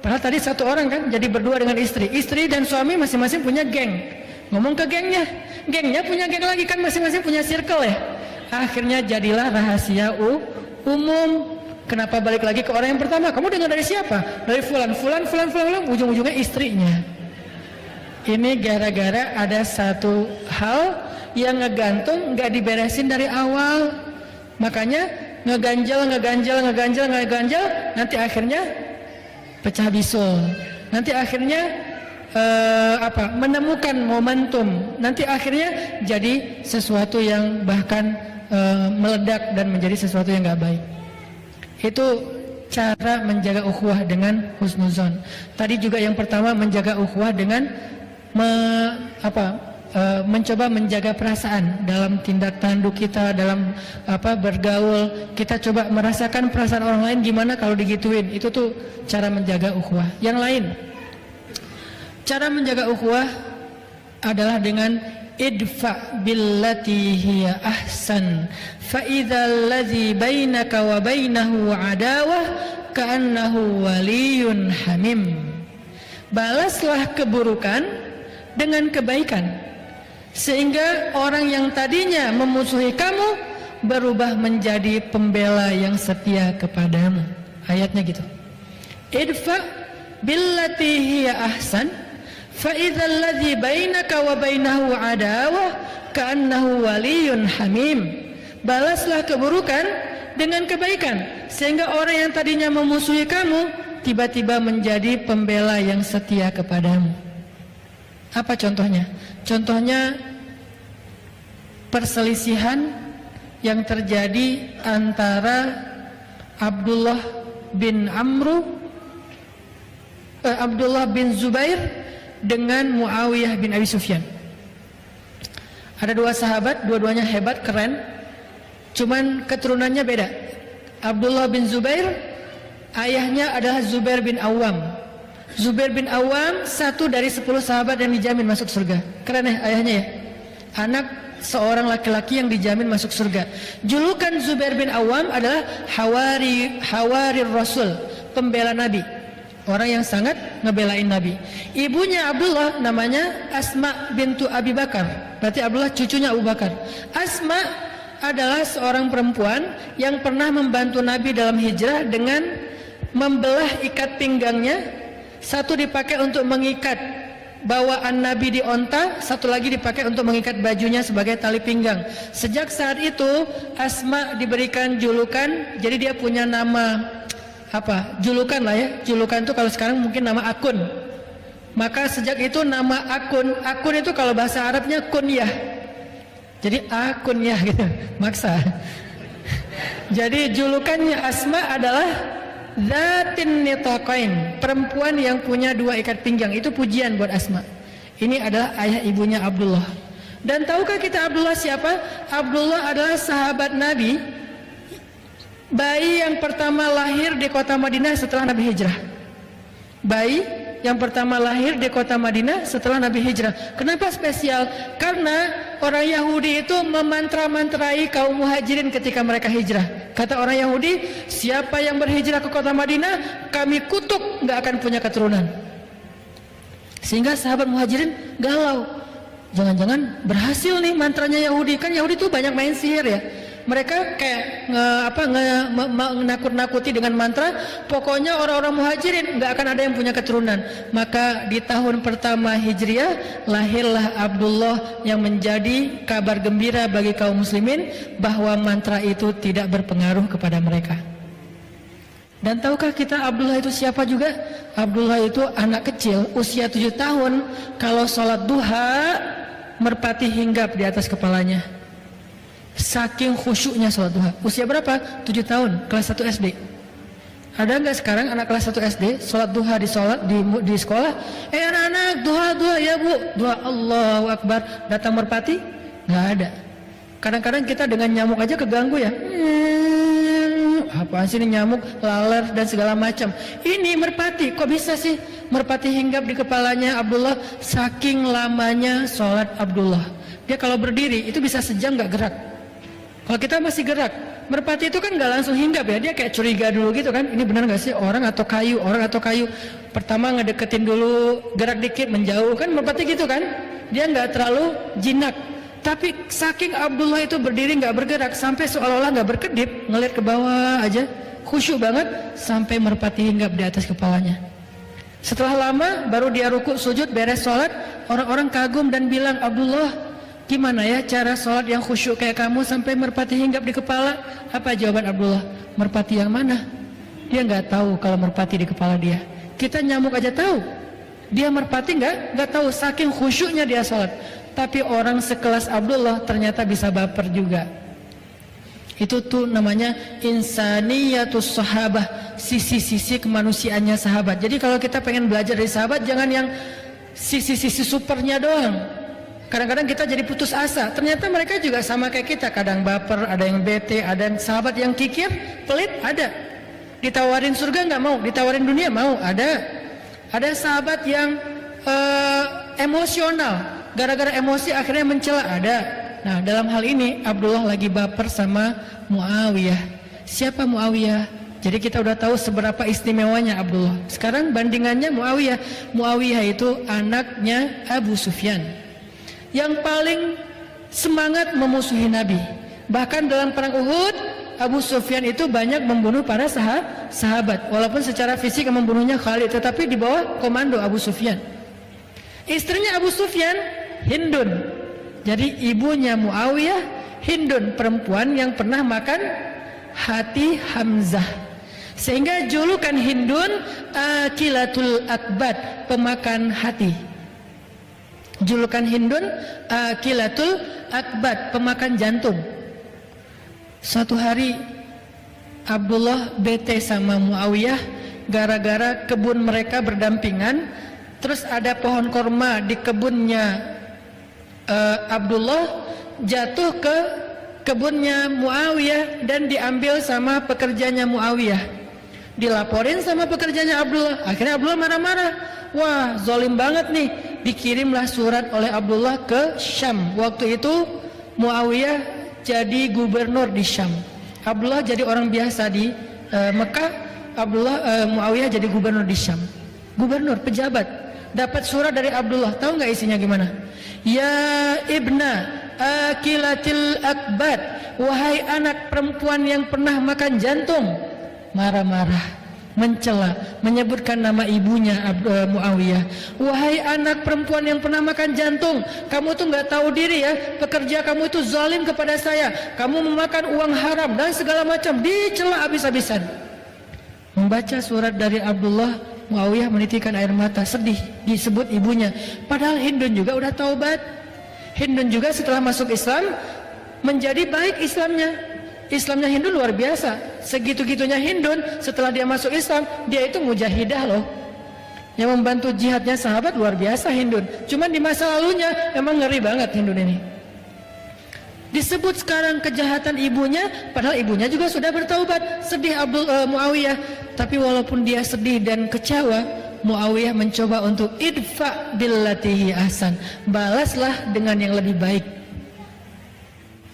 Padahal tadi satu orang kan, jadi berdua dengan istri. Istri dan suami masing-masing punya geng. Ngomong ke gengnya. Gengnya punya geng lagi kan, masing-masing punya circle ya. Akhirnya jadilah rahasia umum. Kenapa balik lagi ke orang yang pertama? Kamu dengar dari siapa? Dari fulan. Ujung-ujungnya istrinya. Ini gara-gara ada satu hal yang ngegantung, gak diberesin dari awal. Makanya ngeganjel. Nanti akhirnya pecah bisul. Nanti akhirnya menemukan momentum, nanti akhirnya jadi sesuatu yang bahkan meledak dan menjadi sesuatu yang nggak baik. Itu cara menjaga ukhuwah dengan husnuzon. Tadi juga yang pertama menjaga ukhuwah dengan mencoba menjaga perasaan dalam tindak tanduk kita, dalam bergaul. Kita coba merasakan perasaan orang lain gimana kalau digituin. Itu tuh cara menjaga ukhuwah. Yang lain, cara menjaga ukhuwah adalah dengan idfa billati hiya ahsan fa idzal ladzi bainaka wa bainahu adawah ka'annahu waliyyun hamim. Balaslah keburukan dengan kebaikan, sehingga orang yang tadinya memusuhi kamu berubah menjadi pembela yang setia kepadamu. Ayatnya gitu. Idfa billati hiya ahsan fa idzal ladzi bainaka wa bainahu adawah ka'annahu waliyyun hamim. Balaslah keburukan dengan kebaikan, sehingga orang yang tadinya memusuhi kamu tiba-tiba menjadi pembela yang setia kepadamu. Apa contohnya? Contohnya perselisihan yang terjadi antara Abdullah bin Zubair dengan Muawiyah bin Abi Sufyan. Ada dua sahabat, dua-duanya hebat, keren, cuman keturunannya beda. Abdullah bin Zubair, ayahnya adalah Zubair bin Awam. Zubair bin Awam satu dari 10 sahabat yang dijamin masuk surga. Keren ya ayahnya ya. Anak seorang laki-laki yang dijamin masuk surga. Julukan Zubair bin Awam adalah Hawari Rasul, pembela Nabi. Orang yang sangat ngebelain Nabi. Ibunya Abdullah namanya Asma bintu Abi Bakar. Berarti Abdullah cucunya Abu Bakar. Asma adalah seorang perempuan yang pernah membantu Nabi dalam hijrah dengan membelah ikat pinggangnya. Satu dipakai untuk mengikat bawaan Nabi di onta, satu lagi dipakai untuk mengikat bajunya sebagai tali pinggang. Sejak saat itu Asma diberikan julukan, jadi dia punya nama julukan lah ya. Julukan itu kalau sekarang mungkin nama akun. Maka sejak itu nama akun itu kalau bahasa Arabnya kunyah. Jadi akunyah gitu, maksa. Jadi julukannya Asma adalah Zatin Nitaqain, perempuan yang punya dua ikat pinggang. Itu pujian buat Asma. Ini adalah ayah ibunya Abdullah. Dan tahukah kita Abdullah siapa? Abdullah adalah sahabat Nabi, bayi yang pertama lahir di kota Madinah setelah Nabi hijrah. Bayi yang pertama lahir di kota Madinah setelah Nabi hijrah. Kenapa spesial? Karena orang Yahudi itu memantra-mantrai kaum muhajirin ketika mereka hijrah. Kata orang Yahudi, siapa yang berhijrah ke kota Madinah, kami kutuk, nggak akan punya keturunan. Sehingga sahabat muhajirin galau. Jangan-jangan berhasil nih mantranya Yahudi. Kan Yahudi tuh banyak main sihir ya. Mereka kayak menakut-nakuti dengan mantra. Pokoknya orang-orang muhajirin nggak akan ada yang punya keturunan. Maka di tahun pertama Hijriah lahirlah Abdullah yang menjadi kabar gembira bagi kaum muslimin bahwa mantra itu tidak berpengaruh kepada mereka. Dan tahukah kita Abdullah itu siapa juga? Abdullah itu anak kecil usia 7 tahun. Kalau sholat duha merpati hinggap di atas kepalanya. Saking khusyuknya sholat duha. Usia berapa? 7 tahun, kelas 1 SD. Ada nggak sekarang anak kelas 1 SD sholat duha di sekolah? Anak-anak duha ya bu, duha Allahu Akbar. Datang merpati? Nggak ada. Kadang-kadang kita dengan nyamuk aja keganggu ya. Apaan sih ini nyamuk, laler dan segala macam. Ini merpati, kok bisa sih merpati hinggap di kepalanya Abdullah? Saking lamanya sholat Abdullah. Dia kalau berdiri itu bisa sejam nggak gerak. Kalau kita masih gerak, merpati itu kan nggak langsung hinggap ya, dia kayak curiga dulu gitu kan. Ini benar nggak sih orang atau kayu? Pertama ngedeketin dulu, gerak dikit menjauh kan merpati gitu kan. Dia nggak terlalu jinak. Tapi saking Abdullah itu berdiri nggak bergerak sampai seolah-olah nggak berkedip, ngeliat ke bawah aja, khusyuk banget sampai merpati hinggap di atas kepalanya. Setelah lama baru dia rukuk sujud beres sholat, orang-orang kagum dan bilang, Abdullah, gimana ya cara sholat yang khusyuk kayak kamu sampai merpati hinggap di kepala? Apa jawaban Abdullah? Merpati yang mana? Dia nggak tahu kalau merpati di kepala dia. Kita nyamuk aja tahu. Dia merpati nggak tahu, saking khusyuknya dia sholat. Tapi orang sekelas Abdullah ternyata bisa baper juga. Itu tuh namanya insaniyatus sahabah, sisi-sisi kemanusiaannya sahabat. Jadi kalau kita pengen belajar dari sahabat, jangan yang sisi-sisi supernya doang. Kadang-kadang kita jadi putus asa. Ternyata mereka juga sama kayak kita, kadang baper, ada yang bete, ada yang sahabat yang kikir, pelit, ada. Ditawarin surga nggak mau, ditawarin dunia mau, ada. Ada sahabat yang emosional, gara-gara emosi akhirnya mencela, ada. Nah, dalam hal ini Abdullah lagi baper sama Muawiyah. Siapa Muawiyah? Jadi kita udah tahu seberapa istimewanya Abdullah. Sekarang bandingannya Muawiyah. Muawiyah itu anaknya Abu Sufyan, yang paling semangat memusuhi Nabi. Bahkan dalam perang Uhud, Abu Sufyan itu banyak membunuh para sahabat. Walaupun secara fisik membunuhnya Khalid, tetapi di bawah komando Abu Sufyan. Istrinya Abu Sufyan, Hindun. Jadi ibunya Muawiyah, Hindun, perempuan yang pernah makan hati Hamzah. Sehingga julukan Hindun Akilatul Akbad, pemakan hati. Julukan Hindun Akilatul Akbad, pemakan jantung. Suatu hari Abdullah bete sama Muawiyah gara-gara kebun mereka berdampingan. Terus ada pohon korma di kebunnya Abdullah jatuh ke kebunnya Muawiyah dan diambil sama pekerjanya Muawiyah. Dilaporin sama pekerjanya Abdullah. Akhirnya Abdullah marah-marah. Wah, zalim banget nih. Dikirimlah surat oleh Abdullah ke Syam. Waktu itu Muawiyah jadi gubernur di Syam. Abdullah jadi orang biasa di Mekah. Muawiyah jadi gubernur di Syam. Gubernur, pejabat. Dapat surat dari Abdullah. Tahu nggak isinya gimana? Ya ibna akilatil akbad, wahai anak perempuan yang pernah makan jantung. Marah-marah, mencela, menyebutkan nama ibunya Muawiyah. Wahai anak perempuan yang pernah makan jantung, kamu tuh nggak tahu diri ya, pekerja kamu itu zalim kepada saya, kamu memakan uang haram dan segala macam, dicela habis-habisan. Membaca surat dari Abdullah, Muawiyah menitikkan air mata, sedih, disebut ibunya. Padahal Hindun juga udah taubat. Hindun juga setelah masuk Islam menjadi baik Islamnya. Islamnya Hindun luar biasa. Segitu-gitunya Hindun, setelah dia masuk Islam, dia itu mujahidah loh. Yang membantu jihadnya sahabat luar biasa Hindun. Cuman di masa lalunya emang ngeri banget Hindun ini. Disebut sekarang kejahatan ibunya, padahal ibunya juga sudah bertaubat. Sedih Muawiyah. Tapi walaupun dia sedih dan kecewa, Muawiyah mencoba untuk idfa billatihi ahsan, balaslah dengan yang lebih baik.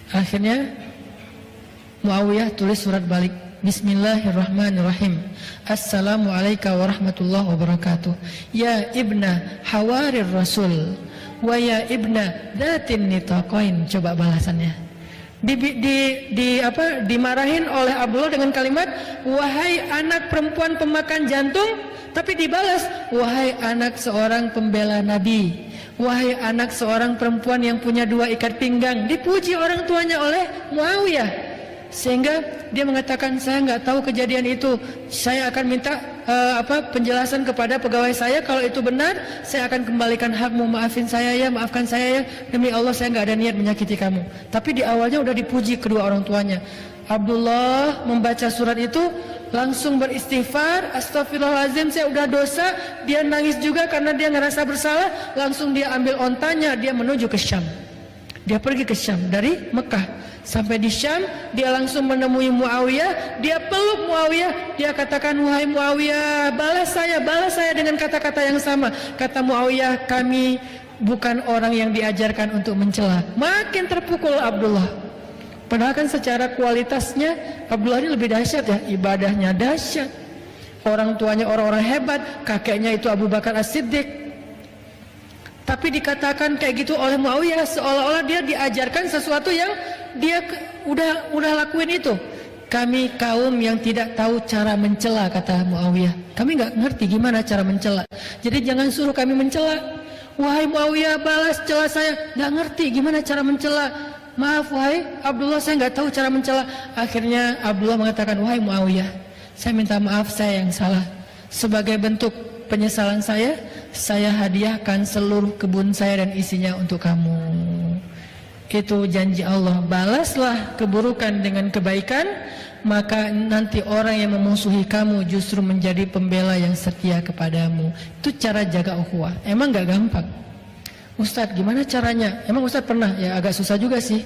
Akhirnya Muawiyah tulis surat balik. Bismillahirrahmanirrahim. Assalamualaikum warahmatullahi wabarakatuh. Ya ibna hawarir rasul wa ya ibna datin nitaqain. Coba balasannya. Dimarahin oleh Abdullah dengan kalimat wahai anak perempuan pemakan jantung, tapi dibalas wahai anak seorang pembela Nabi, wahai anak seorang perempuan yang punya dua ikat pinggang. Dipuji orang tuanya oleh Muawiyah, sehingga dia mengatakan saya nggak tahu kejadian itu, saya akan minta penjelasan kepada pegawai saya, kalau itu benar saya akan kembalikan hakmu, maafkan saya ya, demi Allah saya nggak ada niat menyakiti kamu. Tapi di awalnya udah dipuji kedua orang tuanya. Abdullah membaca surat itu langsung beristighfar, astagfirullahaladzim saya udah dosa. Dia nangis juga karena dia ngerasa bersalah. Langsung dia ambil ontanya, dia menuju ke Syam. Dia pergi ke Syam dari Mekah. Sampai di Syam, dia langsung menemui Muawiyah. Dia peluk Muawiyah. Dia katakan, wahai Muawiyah, balas saya dengan kata-kata yang sama. Kata Muawiyah, kami bukan orang yang diajarkan untuk mencela. Makin terpukul Abdullah. Padahal kan secara kualitasnya Abdullah ini lebih dahsyat ya, ibadahnya dahsyat, orang tuanya orang-orang hebat, kakeknya itu Abu Bakar As-Siddiq. Tapi dikatakan kayak gitu oleh Muawiyah, seolah-olah dia diajarkan sesuatu yang dia udah lakuin itu. Kami kaum yang tidak tahu cara mencela, kata Muawiyah. Kami nggak ngerti gimana cara mencela. Jadi jangan suruh kami mencela. Wahai Muawiyah, balas cela saya. Nggak ngerti gimana cara mencela. Maaf wahai Abdullah, saya nggak tahu cara mencela. Akhirnya Abdullah mengatakan, wahai Muawiyah, saya minta maaf, saya yang salah. Sebagai bentuk penyesalan saya saya hadiahkan seluruh kebun saya dan isinya untuk kamu. Itu janji Allah, balaslah keburukan dengan kebaikan, maka nanti orang yang memusuhi kamu justru menjadi pembela yang setia kepadamu. Itu cara jaga ukhuwah. Emang gak gampang. Ustadz, gimana caranya? Emang Ustadz pernah? Ya agak susah juga sih.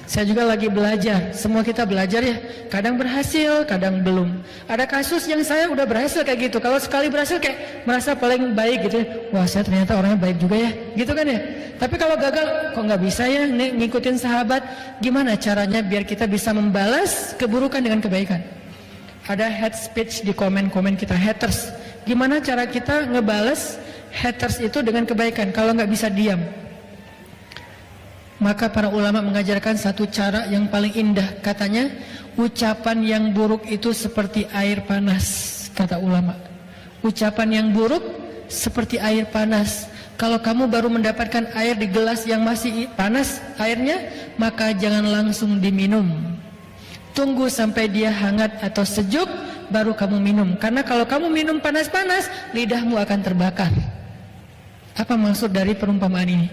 Saya juga lagi belajar, semua kita belajar ya. Kadang berhasil, kadang belum. Ada kasus yang saya udah berhasil kayak gitu. Kalau sekali berhasil kayak merasa paling baik gitu ya. Wah, saya ternyata orangnya baik juga ya, gitu kan ya. Tapi kalau gagal, kok nggak bisa ya ngikutin sahabat. Gimana caranya biar kita bisa membalas keburukan dengan kebaikan? Ada hate speech di komen-komen kita, haters. Gimana cara kita ngebales haters itu dengan kebaikan kalau nggak bisa diam? Maka para ulama mengajarkan satu cara yang paling indah. Katanya, ucapan yang buruk itu seperti air panas, kata ulama. Ucapan yang buruk seperti air panas. Kalau kamu baru mendapatkan air di gelas yang masih panas airnya, maka jangan langsung diminum. Tunggu sampai dia hangat atau sejuk, baru kamu minum. Karena kalau kamu minum panas-panas, lidahmu akan terbakar. Apa maksud dari perumpamaan ini?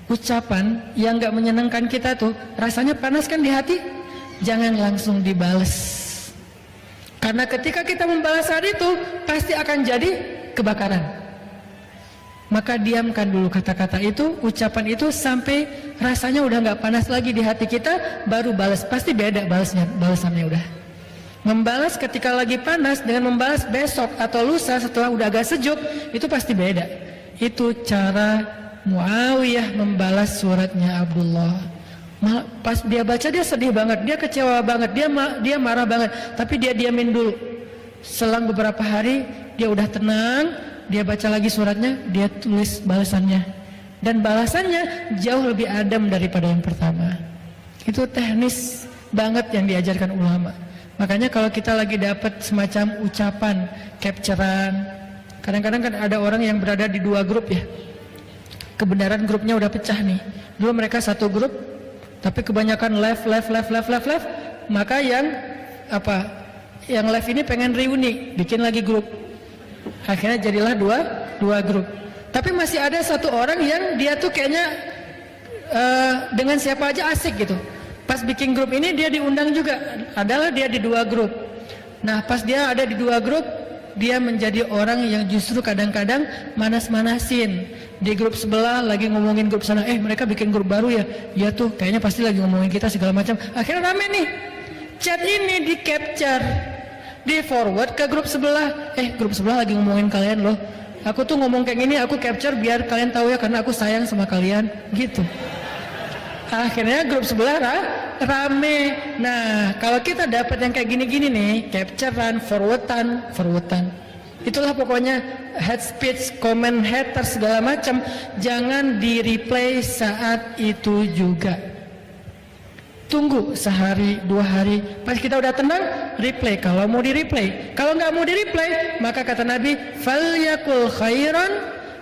Ucapan yang gak menyenangkan kita tuh rasanya panas kan di hati, jangan langsung dibales. Karena ketika kita membalas saat itu pasti akan jadi kebakaran. Maka diamkan dulu kata-kata itu, ucapan itu sampai rasanya udah gak panas lagi di hati kita, baru balas. Pasti beda balasannya udah. Membalas ketika lagi panas dengan membalas besok atau lusa setelah udah agak sejuk, itu pasti beda. Itu cara Muawiyah membalas suratnya Abdullah. Pas dia baca dia sedih banget, dia kecewa banget, dia marah banget, tapi dia diamin dulu. Selang beberapa hari dia udah tenang, dia baca lagi suratnya, dia tulis balasannya. Dan balasannya jauh lebih adem daripada yang pertama. Itu teknis banget yang diajarkan ulama. Makanya kalau kita lagi dapat semacam ucapan, capturean, kadang-kadang kan ada orang yang berada di dua grup ya. Kebenaran grupnya udah pecah nih. Dulu mereka satu grup, tapi kebanyakan left. Maka yang left ini pengen reuni, bikin lagi grup. Akhirnya jadilah dua grup. Tapi masih ada satu orang yang dia tuh kayaknya dengan siapa aja asik gitu. Pas bikin grup ini dia diundang juga. Adalah dia di dua grup. Nah pas dia ada di dua grup, dia menjadi orang yang justru kadang-kadang manas-manasin. Di grup sebelah lagi ngomongin grup sana, mereka bikin grup baru ya, ya tuh kayaknya pasti lagi ngomongin kita segala macam. Akhirnya rame nih, chat ini di capture, di forward ke grup sebelah. Grup sebelah lagi ngomongin kalian loh. Aku tuh ngomong kayak gini, aku capture biar kalian tahu ya, karena aku sayang sama kalian, gitu. Akhirnya grup sebelah rame. Nah kalau kita dapat yang kayak gini-gini nih, capturean, forwardan, itulah pokoknya hate speech, comment haters segala macam, jangan di replay saat itu juga. Tunggu sehari, 2 hari, pas kita udah tenang, replay kalau mau di replay. Kalau nggak mau di replay, maka kata Nabi, falyakul khairan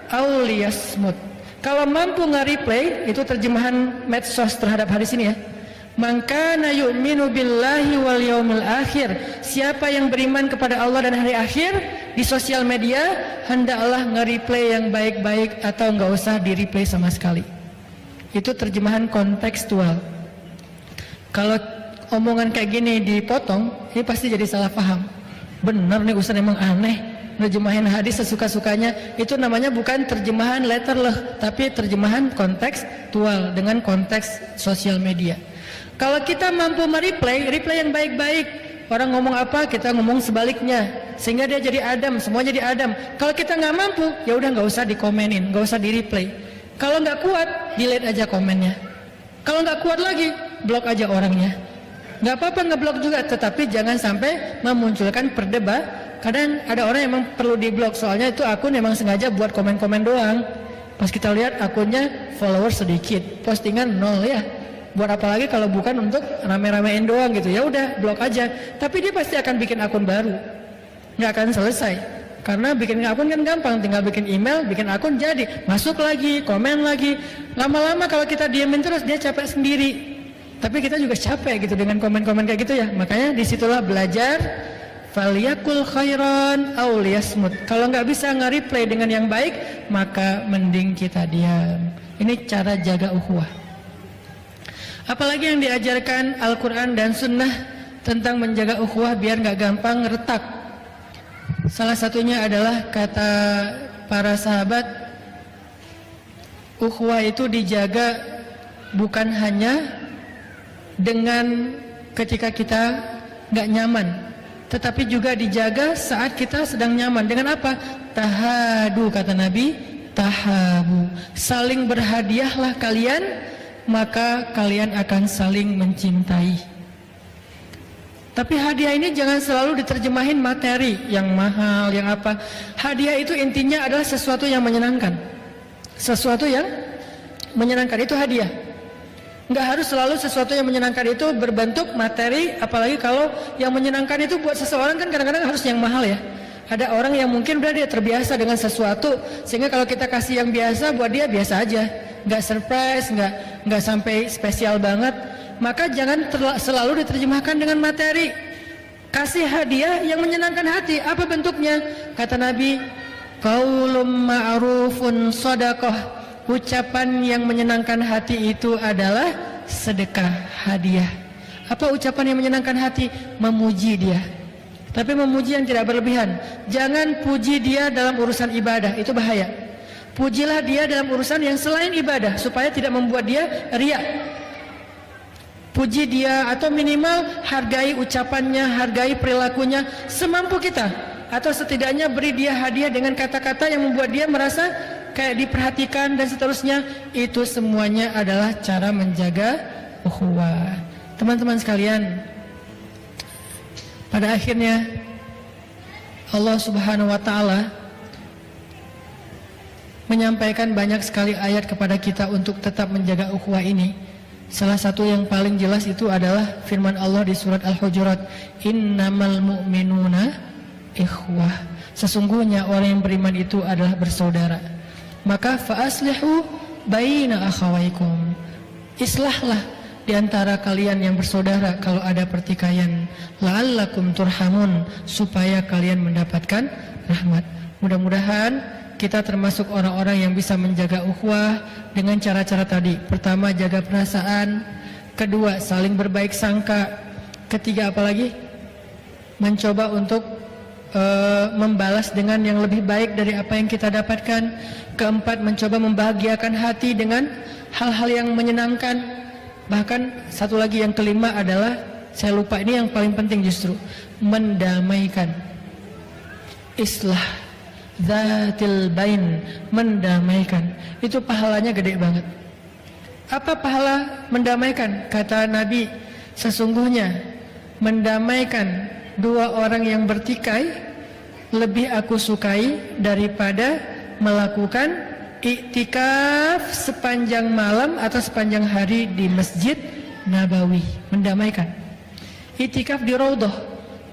aw liyasmut. Kalau mampu nge-replay, itu terjemahan medsos terhadap hadis ini ya. Man kana yu'minu billahi wal yaumil akhir. Siapa yang beriman kepada Allah dan hari akhir, di sosial media hendaklah nge-replay yang baik-baik atau nggak usah di-replay sama sekali. Itu terjemahan kontekstual. Kalau omongan kayak gini dipotong, ini pasti jadi salah paham. Bener nih Ustaz emang aneh. Nerjemahin hadis sesuka-sukanya, itu namanya bukan terjemahan letterleh, tapi terjemahan kontekstual dengan konteks sosial media. Kalau kita mampu replay yang baik-baik, orang ngomong apa kita ngomong sebaliknya, sehingga dia jadi adem, semua jadi adem. Kalau kita nggak mampu, ya udah nggak usah dikomenin, nggak usah di replay. Kalau nggak kuat, delete aja komennya. Kalau nggak kuat lagi, blok aja orangnya. Nggak apa-apa ngeblok juga, tetapi jangan sampai memunculkan perdebatan. Kadang ada orang yang memang perlu diblok, soalnya itu akun memang sengaja buat komen-komen doang. Pas kita lihat akunnya followers sedikit, postingan 0 ya. Buat apa lagi kalau bukan untuk rame-ramein doang gitu. Ya udah blok aja. Tapi dia pasti akan bikin akun baru, nggak akan selesai. Karena bikin akun kan gampang, tinggal bikin email, bikin akun jadi, masuk lagi, komen lagi. Lama-lama kalau kita diemin terus dia capek sendiri. Tapi kita juga capek gitu dengan komen-komen kayak gitu ya. Makanya disitulah belajar falyakul khairan aw liyasmut. Kalau nggak bisa nge-reply dengan yang baik, maka mending kita diam. Ini cara jaga ukhuwah. Apalagi yang diajarkan Al-Quran dan Sunnah tentang menjaga ukhuwah biar nggak gampang retak. Salah satunya adalah kata para sahabat, ukhuwah itu dijaga bukan hanya dengan ketika kita nggak nyaman, tetapi juga dijaga saat kita sedang nyaman. Dengan apa? Tahadu, kata Nabi, tahabu. Saling berhadiahlah kalian, maka kalian akan saling mencintai. Tapi hadiah ini jangan selalu diterjemahin materi yang mahal, yang apa. Hadiah itu intinya adalah sesuatu yang menyenangkan. Sesuatu yang menyenangkan itu hadiah. Nggak harus selalu sesuatu yang menyenangkan itu berbentuk materi, apalagi kalau yang menyenangkan itu buat seseorang kan kadang-kadang harus yang mahal ya. Ada orang yang mungkin udah dia terbiasa dengan sesuatu, sehingga kalau kita kasih yang biasa buat dia biasa aja, nggak surprise, nggak sampai spesial banget. Maka jangan selalu diterjemahkan dengan materi. Kasih hadiah yang menyenangkan hati. Apa bentuknya? Kata Nabi, qaulun ma'rufun shadaqah. Ucapan yang menyenangkan hati itu adalah sedekah, hadiah. Apa ucapan yang menyenangkan hati? Memuji dia, tapi memuji yang tidak berlebihan. Jangan puji dia dalam urusan ibadah, itu bahaya. Pujilah dia dalam urusan yang selain ibadah, supaya tidak membuat dia riya. Puji dia, atau minimal hargai ucapannya, hargai perilakunya semampu kita. Atau setidaknya beri dia hadiah dengan kata-kata yang membuat dia merasa kayak diperhatikan dan seterusnya. Itu semuanya adalah cara menjaga ukhuwah. Teman-teman sekalian, pada akhirnya Allah Subhanahu wa taala menyampaikan banyak sekali ayat kepada kita untuk tetap menjaga ukhuwah ini. Salah satu yang paling jelas itu adalah firman Allah di surat Al-Hujurat, innamal mu'minuna ikhwah. Sesungguhnya orang yang beriman itu adalah bersaudara. Maka fa'aslihu baina akhawaikum. Islahlah di antara kalian yang bersaudara kalau ada pertikaian. La'allakum turhamun, supaya kalian mendapatkan rahmat. Mudah-mudahan kita termasuk orang-orang yang bisa menjaga ukhuwah dengan cara-cara tadi. Pertama, jaga perasaan. Kedua, saling berbaik sangka. Ketiga, apalagi? Mencoba untuk membalas dengan yang lebih baik dari apa yang kita dapatkan. Keempat, mencoba membahagiakan hati dengan hal-hal yang menyenangkan. Bahkan satu lagi yang kelima adalah, saya lupa, ini yang paling penting justru, mendamaikan. Islah Zatil bain, mendamaikan. Itu pahalanya gede banget. Apa pahala mendamaikan? Kata Nabi, sesungguhnya mendamaikan dua orang yang bertikai lebih aku sukai daripada melakukan iktikaf sepanjang malam atau sepanjang hari di Masjid Nabawi. Mendamaikan. Iktikaf di Raudhah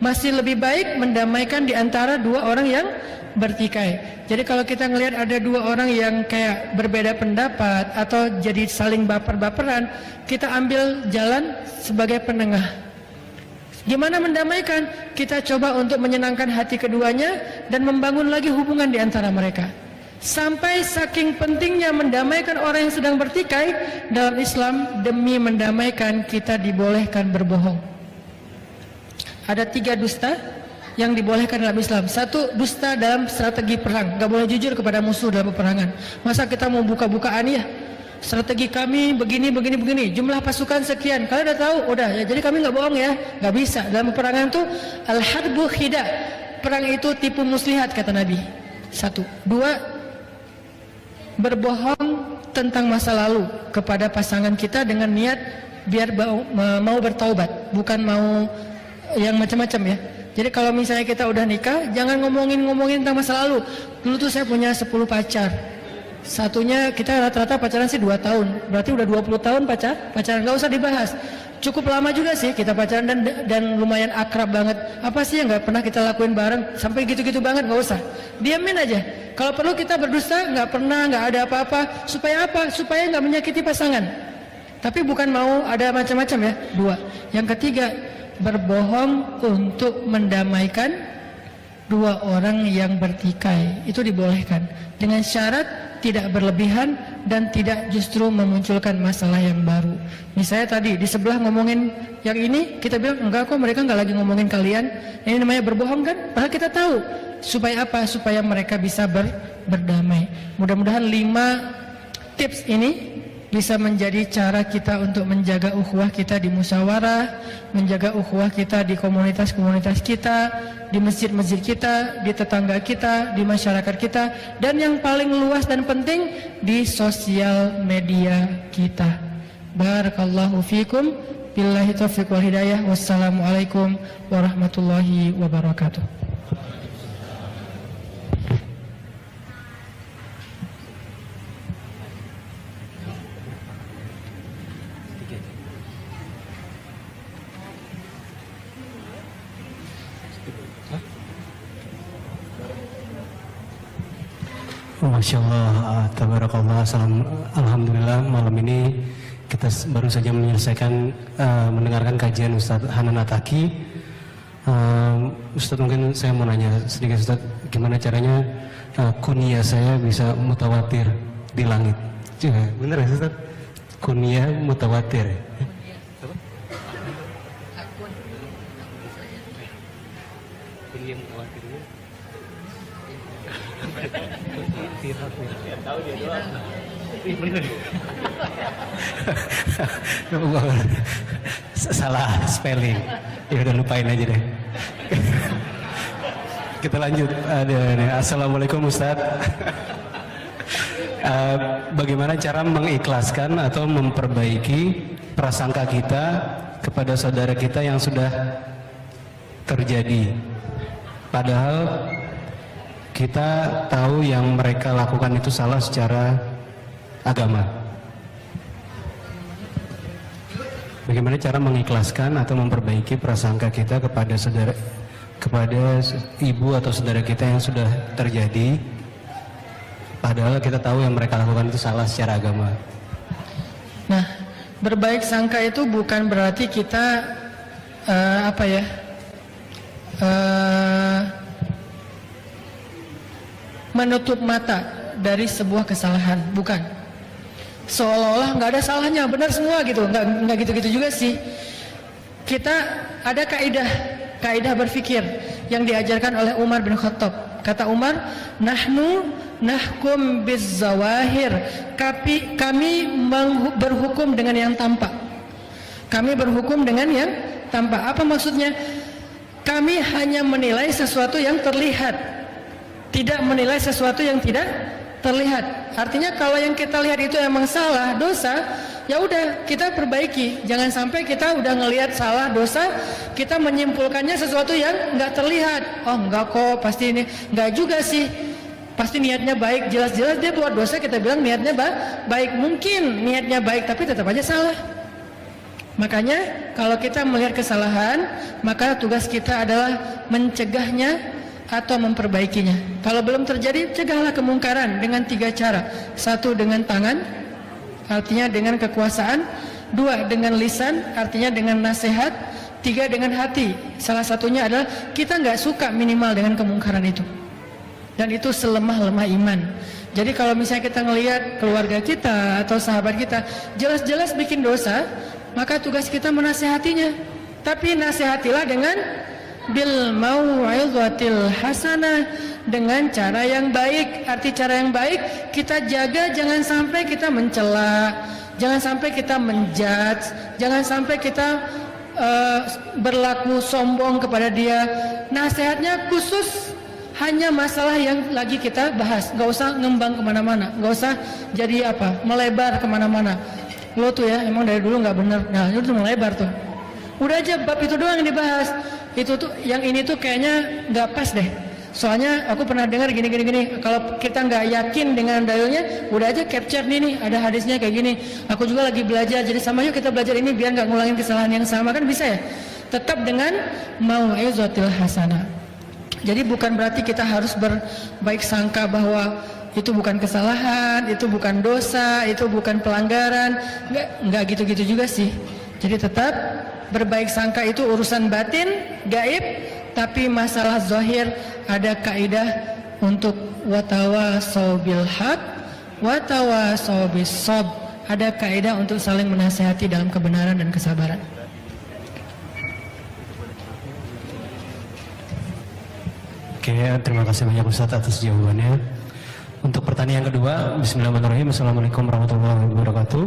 masih lebih baik mendamaikan di antara dua orang yang bertikai. Jadi kalau kita ngelihat ada dua orang yang kayak berbeda pendapat atau jadi saling baper-baperan, kita ambil jalan sebagai penengah. Gimana mendamaikan? Kita coba untuk menyenangkan hati keduanya dan membangun lagi hubungan di antara mereka. Sampai saking pentingnya mendamaikan orang yang sedang bertikai, dalam Islam demi mendamaikan kita dibolehkan berbohong. Ada 3 dusta yang dibolehkan dalam Islam. 1, dusta dalam strategi perang, gak boleh jujur kepada musuh dalam peperangan. Masa kita mau buka-bukaan ya, strategi kami begini, jumlah pasukan sekian, kalian udah tahu, udah ya, jadi kami gak bohong ya, gak bisa. Dalam peperangan itu al-harbu khida, perang itu tipu muslihat, kata Nabi. 1. 2, berbohong tentang masa lalu kepada pasangan kita dengan niat biar mau bertaubat, bukan mau yang macam-macam ya. Jadi kalau misalnya kita udah nikah, jangan ngomongin tentang masa lalu. Dulu tuh saya punya 10 pacar. Satunya kita rata-rata pacaran sih 2 tahun. Berarti udah 20 tahun pacaran, nggak usah dibahas. Cukup lama juga sih kita pacaran dan lumayan akrab banget. Apa sih yang nggak pernah kita lakuin bareng? Sampai gitu-gitu banget, nggak usah. Diamin aja. Kalau perlu kita berdusta, nggak pernah, nggak ada apa-apa. Supaya apa? Supaya nggak menyakiti pasangan. Tapi bukan mau ada macam-macam ya. 2. Yang ketiga, berbohong untuk mendamaikan dua orang yang bertikai. Itu dibolehkan dengan syarat tidak berlebihan dan tidak justru memunculkan masalah yang baru. Misalnya tadi di sebelah ngomongin yang ini, kita bilang enggak kok, mereka enggak lagi ngomongin kalian. Ini namanya berbohong kan? Padahal kita tahu. Supaya apa? Supaya mereka bisa berdamai. Mudah-mudahan 5 tips ini bisa menjadi cara kita untuk menjaga ukhuwah kita di musyawarah, menjaga ukhuwah kita di komunitas-komunitas kita, di masjid-masjid kita, di tetangga kita, di masyarakat kita, dan yang paling luas dan penting di sosial media kita. Barakallahu fikum, billahi taufiq wal hidayah. Wassalamualaikum warahmatullahi wabarakatuh. Masya Allah, tabarakallah, alhamdulillah malam ini kita baru saja menyelesaikan mendengarkan kajian Ustadz Hanan Ataki. Ustadz, mungkin saya mau nanya sedikit Ustadz, gimana caranya kunyah saya bisa mutawatir di langit? Bener ya Ustadz? Kunyah mutawatir. Kunyah mutawatir. Tahu dia doang. Salah spelling. Ya udah lupain aja deh. Kita lanjut. Assalamualaikum Ustadz. Bagaimana cara mengikhlaskan atau memperbaiki prasangka kita kepada saudara kita yang sudah terjadi, padahal kita tahu yang mereka lakukan itu salah secara agama. Bagaimana cara mengikhlaskan atau memperbaiki prasangka kita kepada saudara, kepada ibu atau saudara kita yang sudah terjadi, padahal kita tahu yang mereka lakukan itu salah secara agama. Nah, berbaik sangka itu bukan berarti kita menutup mata dari sebuah kesalahan, bukan. Seolah-olah nggak ada salahnya, benar semua gitu, nggak gitu-gitu juga sih. Kita ada kaidah berpikir yang diajarkan oleh Umar bin Khattab. Kata Umar, nahnu nahkum bizzawahir, kami berhukum dengan yang tampak. Kami berhukum dengan yang tampak. Apa maksudnya? Kami hanya menilai sesuatu yang terlihat, tidak menilai sesuatu yang tidak terlihat. Artinya kalau yang kita lihat itu emang salah, dosa, ya udah kita perbaiki. Jangan sampai kita udah ngelihat salah, dosa, kita menyimpulkannya sesuatu yang nggak terlihat. Oh enggak kok, pasti ini nggak juga sih. Pasti niatnya baik, jelas-jelas dia buat dosa, kita bilang niatnya baik. Mungkin niatnya baik tapi tetap aja salah. Makanya kalau kita melihat kesalahan, maka tugas kita adalah mencegahnya atau memperbaikinya. Kalau belum terjadi, cegahlah kemungkaran dengan 3 cara. 1 dengan tangan, artinya dengan kekuasaan. 2 dengan lisan, artinya dengan nasihat. 3 dengan hati. Salah satunya adalah kita nggak suka minimal dengan kemungkaran itu. Dan itu selemah-lemah iman. Jadi kalau misalnya kita ngelihat keluarga kita atau sahabat kita jelas-jelas bikin dosa, maka tugas kita menasihatinya. Tapi nasihatilah dengan bil mau'izatil hasanah, dengan cara yang baik. Arti cara yang baik, kita jaga jangan sampai kita mencela, jangan sampai kita menjudge, jangan sampai kita berlaku sombong kepada dia. Nasihatnya khusus hanya masalah yang lagi kita bahas, nggak usah ngembang kemana-mana, nggak usah jadi melebar kemana-mana. Lo tuh ya emang dari dulu nggak bener, nah itu tuh melebar tuh. Udah aja bab itu doang yang dibahas. Itu tuh yang ini tuh kayaknya nggak pas deh. Soalnya aku pernah dengar gini. Kalau kita nggak yakin dengan dalilnya, udah aja capture nih ada hadisnya kayak gini. Aku juga lagi belajar, jadi sama yuk kita belajar ini biar nggak ngulangin kesalahan yang sama, kan bisa ya. Tetap dengan mau'izatil hasanah. Jadi bukan berarti kita harus berbaik sangka bahwa itu bukan kesalahan, itu bukan dosa, itu bukan pelanggaran. Nggak gitu-gitu juga sih. Jadi tetap berbaik sangka itu urusan batin, gaib, tapi masalah zahir ada kaidah untuk watawasau bil haq, watawasau bis sabr. Ada kaidah untuk saling menasihati dalam kebenaran dan kesabaran. Oke, terima kasih banyak Ustaz atas jawabannya. Untuk pertanyaan kedua, bismillahirrahmanirrahim. Assalamualaikum warahmatullahi wabarakatuh.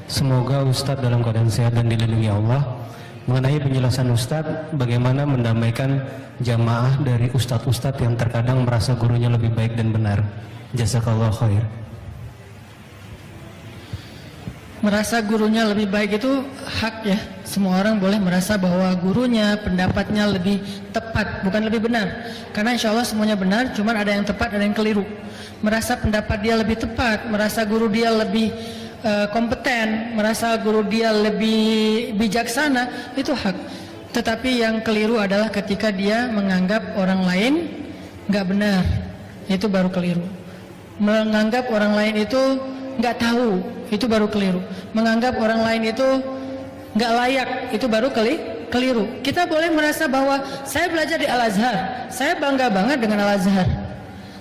Semoga Ustaz dalam keadaan sehat dan dilindungi Allah. Mengenai penjelasan Ustaz, bagaimana mendamaikan jamaah dari ustadz-ustadz yang terkadang merasa gurunya lebih baik dan benar. Jazakallah khair. Merasa gurunya lebih baik itu hak ya. Semua orang boleh merasa bahwa gurunya, pendapatnya lebih tepat, bukan lebih benar. Karena insya Allah semuanya benar, cuman ada yang tepat, ada yang keliru. Merasa pendapat dia lebih tepat, merasa guru dia lebih kompeten, merasa guru dia lebih bijaksana, itu hak. Tetapi yang keliru adalah ketika dia menganggap orang lain nggak benar, itu baru keliru. Menganggap orang lain itu nggak tahu, itu baru keliru. Menganggap orang lain itu nggak layak, itu baru keliru. Kita boleh merasa bahwa saya belajar di Al-Azhar, saya bangga banget dengan Al-Azhar.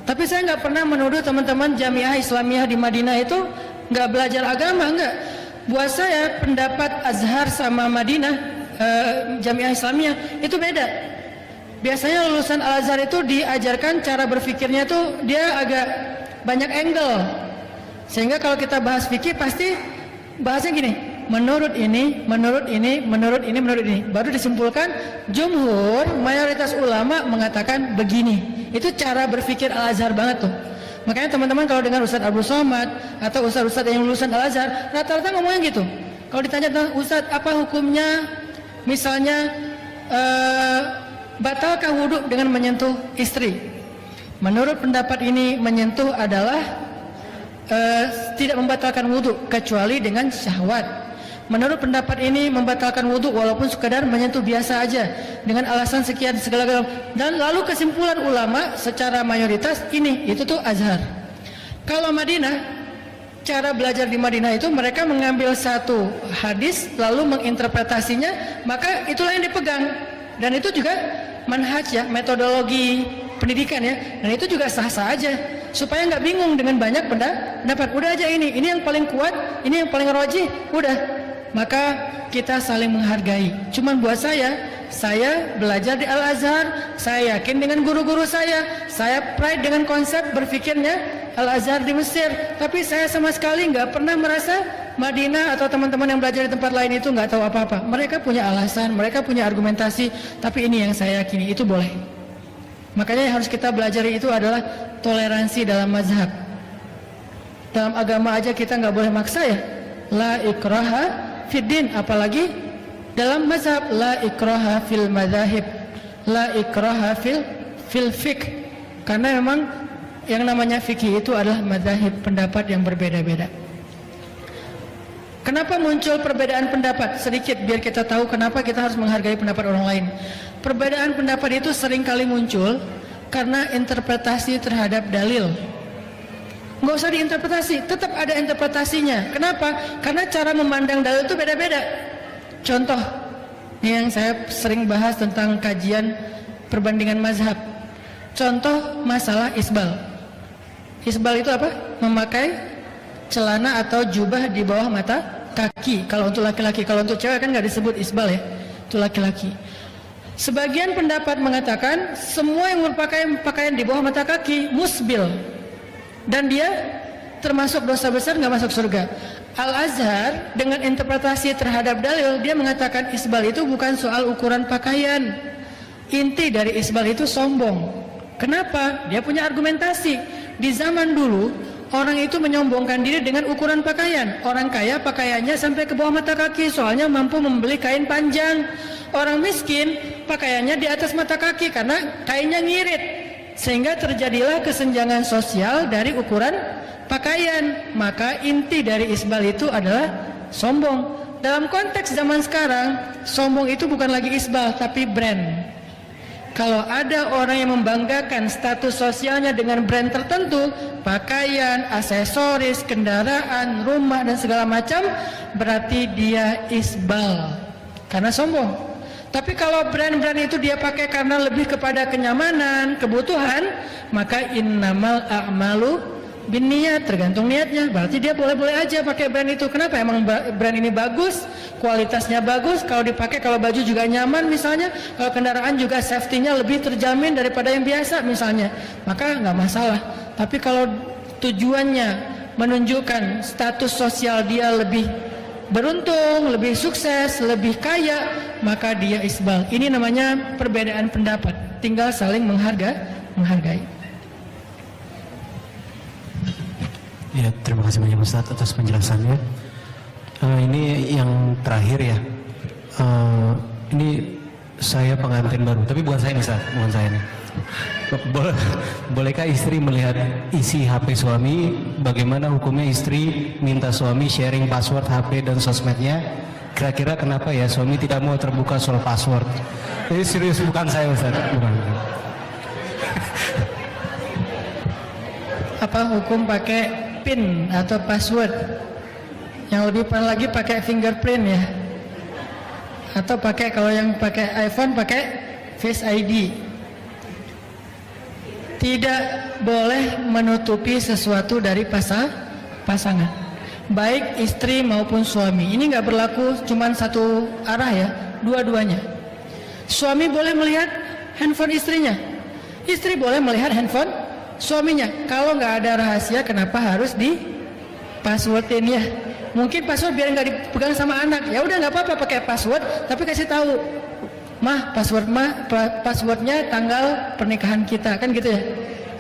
Tapi saya nggak pernah menuduh teman-teman Jamiah Islamiyah di Madinah itu nggak belajar agama, nggak. Buat saya pendapat Azhar sama Madinah, Jamiah Islamiyah itu beda. Biasanya lulusan Al-Azhar itu diajarkan cara berpikirnya tuh dia agak banyak angle. Sehingga kalau kita bahas fikih pasti bahasnya gini, menurut ini, menurut ini, menurut ini, menurut ini. Baru disimpulkan, jumhur, mayoritas ulama mengatakan begini. Itu cara berpikir Al-Azhar banget tuh. Makanya teman-teman kalau dengar Ustadz Abdul Somad atau Ustadz-Ustadz yang lulusan Al-Azhar, rata-rata ngomongnya gitu. Kalau ditanya tentang Ustadz apa hukumnya, misalnya batalkah wudhu dengan menyentuh istri? Menurut pendapat ini menyentuh adalah tidak membatalkan wudhu kecuali dengan syahwat. Menurut pendapat ini membatalkan wudhu walaupun sekadar menyentuh biasa aja dengan alasan sekian segala-galanya. Dan lalu kesimpulan ulama secara mayoritas ini, itu tuh Azhar. Kalau Madinah, cara belajar di Madinah itu mereka mengambil satu hadis lalu menginterpretasinya, maka itulah yang dipegang. Dan itu juga manhaj ya, metodologi pendidikan ya. Dan itu juga sah-sah aja, supaya nggak bingung dengan banyak pendapat. Udah aja ini yang paling kuat, ini yang paling rajih, udah. Maka kita saling menghargai. Cuman buat saya belajar di Al-Azhar, saya yakin dengan guru-guru saya pride dengan konsep berpikirnya Al-Azhar di Mesir. Tapi saya sama sekali nggak pernah merasa Madinah atau teman-teman yang belajar di tempat lain itu nggak tahu apa-apa. Mereka punya alasan, mereka punya argumentasi, tapi ini yang saya yakini, itu boleh. Makanya yang harus kita belajar itu adalah toleransi dalam mazhab. Dalam agama aja kita nggak boleh maksa ya. La ikraha fiddin, apalagi dalam mazhab. La ikraha fil madzahib, la ikraha fil fiqh. Karena memang yang namanya fikih itu adalah madzahib, pendapat yang berbeda-beda. Kenapa muncul perbedaan pendapat? Sedikit biar kita tahu kenapa kita harus menghargai pendapat orang lain. Perbedaan pendapat itu seringkali muncul karena interpretasi terhadap dalil. Nggak usah diinterpretasi, tetap ada interpretasinya. Kenapa? Karena cara memandang dalil itu beda-beda. Contoh, ini yang saya sering bahas tentang kajian perbandingan mazhab. Contoh masalah isbal. Isbal itu apa? Memakai celana atau jubah di bawah mata kaki. Kalau untuk laki-laki, kalau untuk cewek kan nggak disebut isbal ya, itu laki-laki. Sebagian pendapat mengatakan semua yang berpakaian pakaian di bawah mata kaki musbil, dan dia termasuk dosa besar, nggak masuk surga. Al-Azhar dengan interpretasi terhadap dalil, dia mengatakan isbal itu bukan soal ukuran pakaian. Inti dari isbal itu sombong. Kenapa? Dia punya argumentasi. Di zaman dulu orang itu menyombongkan diri dengan ukuran pakaian. Orang kaya pakaiannya sampai ke bawah mata kaki, soalnya mampu membeli kain panjang. Orang miskin pakaiannya di atas mata kaki karena kainnya ngirit. Sehingga terjadilah kesenjangan sosial dari ukuran pakaian. Maka inti dari isbal itu adalah sombong. Dalam konteks zaman sekarang, sombong itu bukan lagi isbal tapi brand. Kalau ada orang yang membanggakan status sosialnya dengan brand tertentu, pakaian, aksesoris, kendaraan, rumah dan segala macam, berarti dia isbal. karena sombong. Tapi kalau brand-brand itu dia pakai karena lebih kepada kenyamanan, kebutuhan, maka innamal a'malu binniyat, tergantung niatnya. Berarti dia boleh-boleh aja pakai brand itu. Kenapa? Emang brand ini bagus, kualitasnya bagus, kalau dipakai, kalau baju juga nyaman misalnya, kalau kendaraan juga safety-nya lebih terjamin daripada yang biasa misalnya, maka nggak masalah. Tapi kalau tujuannya menunjukkan status sosial dia lebih beruntung, lebih sukses, lebih kaya, maka dia isbal. Ini namanya perbedaan pendapat, tinggal saling menghargai. Ya, terima kasih banyak Ustadz atas penjelasannya. Ini yang terakhir ya. Ini saya pengantin baru, tapi bukan saya Ustadz, bukan saya nih. Bolehkah istri melihat isi HP suami? Bagaimana hukumnya istri minta suami sharing password HP dan sosmednya? Kira-kira kenapa ya suami tidak mau terbuka soal password? Ini serius, bukan saya Ustaz. Bukan. Apa hukum pakai PIN atau password? Yang lebih parah lagi pakai fingerprint ya. Atau pakai, kalau yang pakai iPhone pakai Face ID. Tidak boleh menutupi sesuatu dari pasangan, baik istri maupun suami. Ini nggak berlaku cuman satu arah ya, dua-duanya. Suami boleh melihat handphone istrinya, istri boleh melihat handphone suaminya. Kalau nggak ada rahasia, kenapa harus di passwordin ya? Mungkin password biar nggak dipegang sama anak. Ya udah nggak apa-apa pakai password, tapi kasih tahu, mah passwordnya tanggal pernikahan kita, kan gitu ya.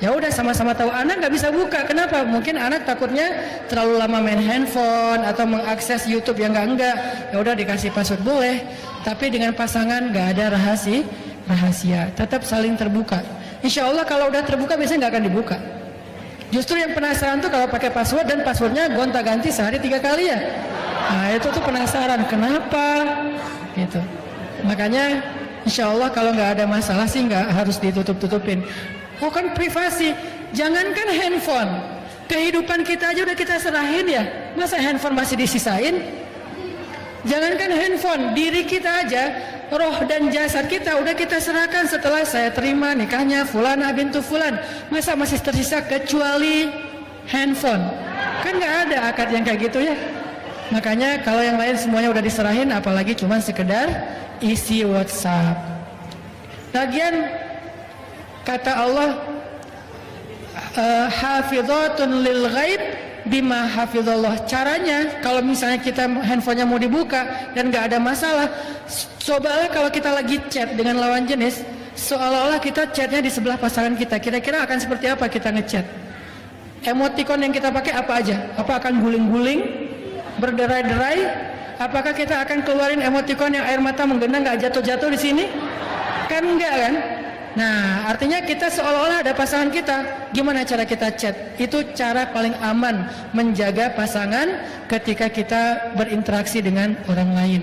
Ya udah sama-sama tahu, anak nggak bisa buka. Kenapa? Mungkin anak takutnya terlalu lama main handphone atau mengakses YouTube yang enggak. Ya udah dikasih password boleh, tapi dengan pasangan nggak ada rahasia, tetap saling terbuka. Insya Allah kalau udah terbuka biasanya nggak akan dibuka. Justru yang penasaran tuh kalau pakai password dan passwordnya gonta-ganti sehari 3 kali ya. Nah itu tuh penasaran kenapa gitu. Makanya insya Allah kalau nggak ada masalah sih nggak harus ditutup-tutupin. Oh kan privasi, jangankan handphone, kehidupan kita aja udah kita serahin ya, masa handphone masih disisain? Jangankan handphone, diri kita aja, roh dan jasad kita udah kita serahkan setelah saya terima nikahnya Fulanah bintu Fulan, masa masih tersisa kecuali handphone? Kan nggak ada akad yang kayak gitu ya. Makanya kalau yang lain semuanya udah diserahin, apalagi cuma sekedar isi WhatsApp. Lagian kata Allah, hafizatun lil ghaib bima hafizallah. Caranya kalau misalnya kita handphonenya mau dibuka dan nggak ada masalah, cobalah kalau kita lagi chat dengan lawan jenis, seolah-olah kita chatnya di sebelah pasangan kita. Kira-kira akan seperti apa kita ngechat? Emoticon yang kita pakai apa aja? Apa akan guling-guling, berderai-derai? Apakah kita akan keluarin emoticon yang air mata menggenang nggak jatuh-jatuh di sini? Kan enggak kan? Nah, artinya kita seolah-olah ada pasangan kita. Gimana cara kita chat? Itu cara paling aman menjaga pasangan ketika kita berinteraksi dengan orang lain.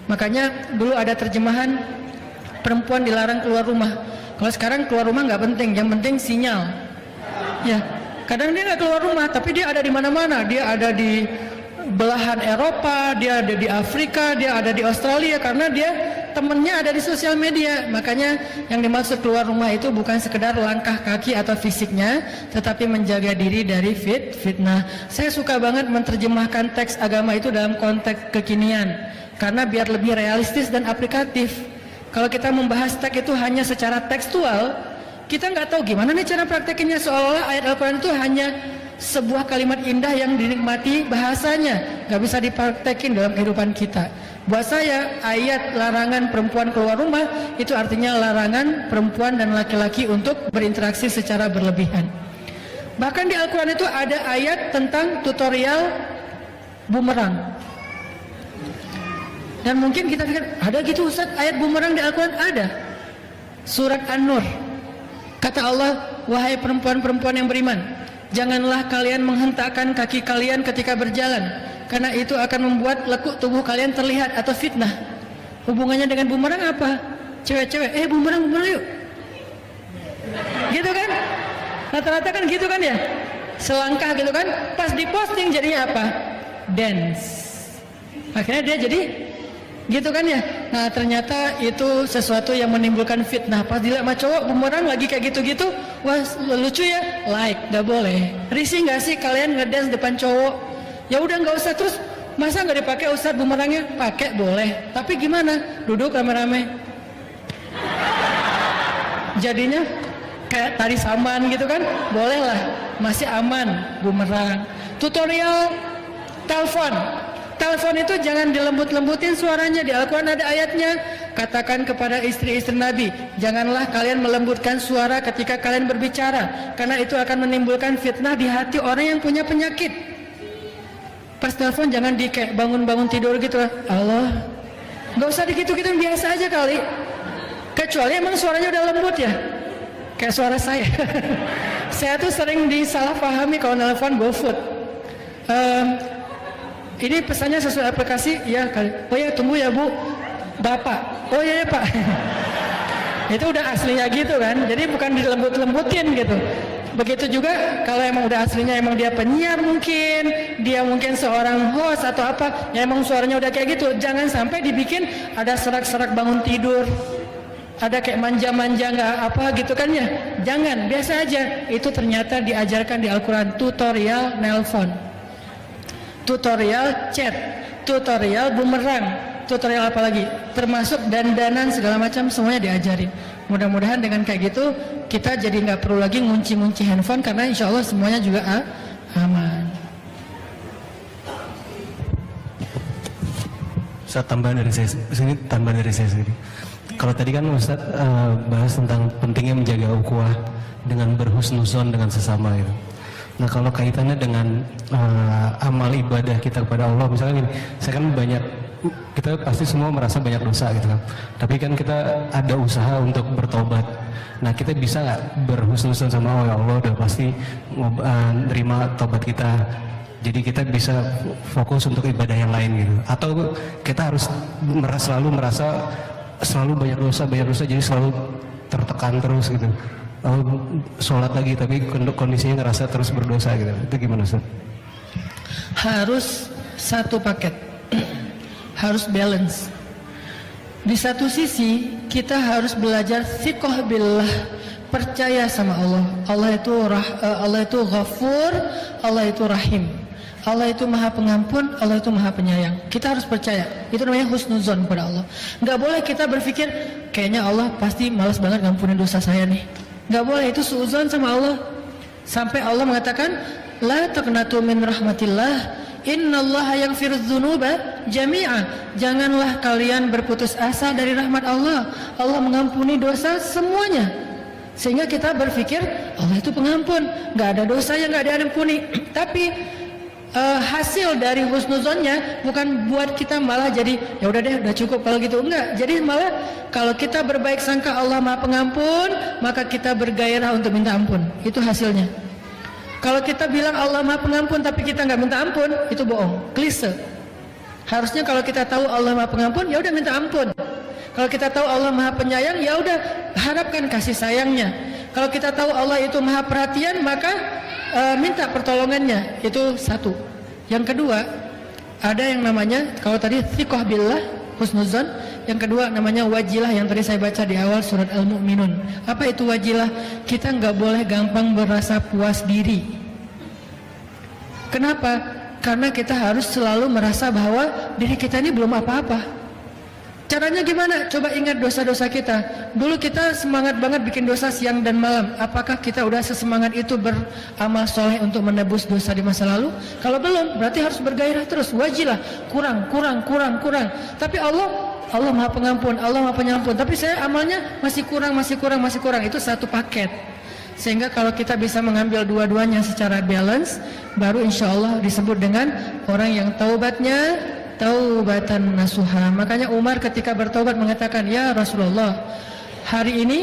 Makanya dulu ada terjemahan perempuan dilarang keluar rumah. Kalau sekarang keluar rumah nggak penting, yang penting sinyal. Ya, kadang dia nggak keluar rumah, tapi dia ada di mana-mana. Dia ada di belahan Eropa, dia ada di Afrika, dia ada di Australia, karena dia temennya ada di sosial media. Makanya yang dimaksud keluar rumah itu bukan sekedar langkah kaki atau fisiknya, tetapi menjaga diri dari fitnah. Saya suka banget menerjemahkan teks agama itu dalam konteks kekinian, karena biar lebih realistis dan aplikatif. Kalau kita membahas teks itu hanya secara tekstual, kita nggak tahu gimana nih cara praktekinnya, seolah-olah ayat Al-Quran itu hanya sebuah kalimat indah yang dinikmati bahasanya, nggak bisa dipraktekin dalam kehidupan kita. Buat saya, ayat larangan perempuan keluar rumah itu artinya larangan perempuan dan laki-laki untuk berinteraksi secara berlebihan. Bahkan di Al-Quran itu ada ayat tentang tutorial bumerang. Dan mungkin kita pikir, ada gitu Ustaz ayat bumerang di Al-Quran? Ada. Surat An-Nur, kata Allah, wahai perempuan-perempuan yang beriman, janganlah kalian menghentakkan kaki kalian ketika berjalan, karena itu akan membuat lekuk tubuh kalian terlihat atau fitnah. Hubungannya dengan bumerang apa? Cewek-cewek, bumerang yuk. Gitu kan? Rata-rata kan gitu kan ya? Selangkah gitu kan? Pas diposting jadinya apa? Dance. Akhirnya dia jadi gitu kan ya. Nah ternyata itu sesuatu yang menimbulkan fitnah. Pas dilihat sama cowok bumerang lagi kayak gitu-gitu, wah lucu ya, like, nggak boleh. Risih nggak sih kalian ngedance depan cowok? Ya udah nggak usah. Terus masa nggak dipakai Ustadz bumerangnya? Pakai boleh, tapi gimana? Duduk rame-rame, jadinya kayak tari saman gitu kan? Boleh lah, masih aman bumerang. Tutorial telepon. Telepon itu jangan dilembut-lembutin suaranya. Di Al-Quran ada ayatnya. Katakan kepada istri-istri Nabi, janganlah kalian melembutkan suara ketika kalian berbicara, karena itu akan menimbulkan fitnah di hati orang yang punya penyakit. Pas telepon jangan di kayak bangun-bangun tidur gitu. Allah, nggak usah digitu-gituin, biasa aja kali. Kecuali emang suaranya udah lembut ya, kayak suara saya. Saya tuh sering disalahpahami kalau nelfon GoFood. Ini pesannya sesuai aplikasi, ya kali. Oh ya tunggu ya Bu, Bapak. Oh ya Pak. Itu udah aslinya gitu kan, jadi bukan dilembut-lembutin gitu. Begitu juga kalau emang udah aslinya emang dia penyiar mungkin, dia mungkin seorang host atau apa, ya emang suaranya udah kayak gitu. Jangan sampai dibikin ada serak-serak bangun tidur, ada kayak manja-manja nggak apa gitu kan ya. Jangan, biasa aja. Itu ternyata diajarkan di Al-Quran. Tutorial nelpon, tutorial chat, tutorial bumerang, tutorial apa lagi, termasuk dandanan segala macam, semuanya diajarin. Mudah-mudahan dengan kayak gitu kita jadi nggak perlu lagi ngunci-ngunci handphone, karena insya Allah semuanya juga aman. Saya tambahan dari saya sendiri. Kalau tadi kan Ustadz bahas tentang pentingnya menjaga ukhuwah dengan berhusnuzon dengan sesama gitu. Nah kalau kaitannya dengan amal ibadah kita kepada Allah, misalnya gini, saya kan kita pasti semua merasa banyak dosa gitu kan, tapi kan kita ada usaha untuk bertobat. Nah kita bisa nggak berhusnuzon sama Allah, ya Allah udah pasti nerima tobat kita, jadi kita bisa fokus untuk ibadah yang lain gitu. Atau kita harus selalu banyak dosa, jadi selalu tertekan terus gitu. Sholat lagi tapi kondisinya ngerasa terus berdosa gitu. Itu gimana Ustaz? Harus satu paket. Harus balance. Di satu sisi kita harus belajar thiqah billah, percaya sama Allah. Allah itu Ghafur, Allah itu Rahim. Allah itu Maha Pengampun, Allah itu Maha Penyayang. Kita harus percaya. Itu namanya husnuzon kepada Allah. Nggak boleh kita berpikir kayaknya Allah pasti malas banget ngampunin dosa saya nih. Nggak boleh, itu suudzon sama Allah. Sampai Allah mengatakan, la taqnatu min rahmatillah, innallaha yaghfirudz dzunuba jami'a. Janganlah kalian berputus asa dari rahmat Allah. Allah mengampuni dosa semuanya. Sehingga kita berpikir Allah itu pengampun, nggak ada dosa yang nggak diampuni. Tapi hasil dari husnuzonnya bukan buat kita malah jadi ya udah deh, udah cukup kalau gitu, enggak. Jadi malah kalau kita berbaik sangka Allah Maha Pengampun, maka kita bergairah untuk minta ampun. Itu hasilnya. Kalau kita bilang Allah Maha Pengampun tapi kita nggak minta ampun, itu bohong, klise. Harusnya kalau kita tahu Allah Maha Pengampun, ya udah minta ampun. Kalau kita tahu Allah Maha Penyayang, ya udah harapkan kasih sayangnya. Kalau kita tahu Allah itu Maha Perhatian, maka minta pertolongannya. Itu satu. Yang kedua, ada yang namanya, kalau tadi thiqah billah, husnuzon. Yang kedua namanya wajilah, yang tadi saya baca di awal surat Al-Mu'minun. Apa itu wajilah? Kita nggak boleh gampang berasa puas diri. Kenapa? Karena kita harus selalu merasa bahwa diri kita ini belum apa-apa. Caranya gimana? Coba ingat dosa-dosa kita. Dulu kita semangat banget bikin dosa siang dan malam. Apakah kita udah sesemangat itu beramal soleh untuk menebus dosa di masa lalu? Kalau belum, berarti harus bergairah terus. Wajilah, kurang. Tapi Allah Maha Pengampun, Allah Maha Penyampun. Tapi saya amalnya masih kurang. Itu satu paket. Sehingga kalau kita bisa mengambil dua-duanya secara balance, baru insya Allah disebut dengan orang yang taubatnya taubatan nasuha. Makanya Umar ketika bertaubat mengatakan, ya Rasulullah, hari ini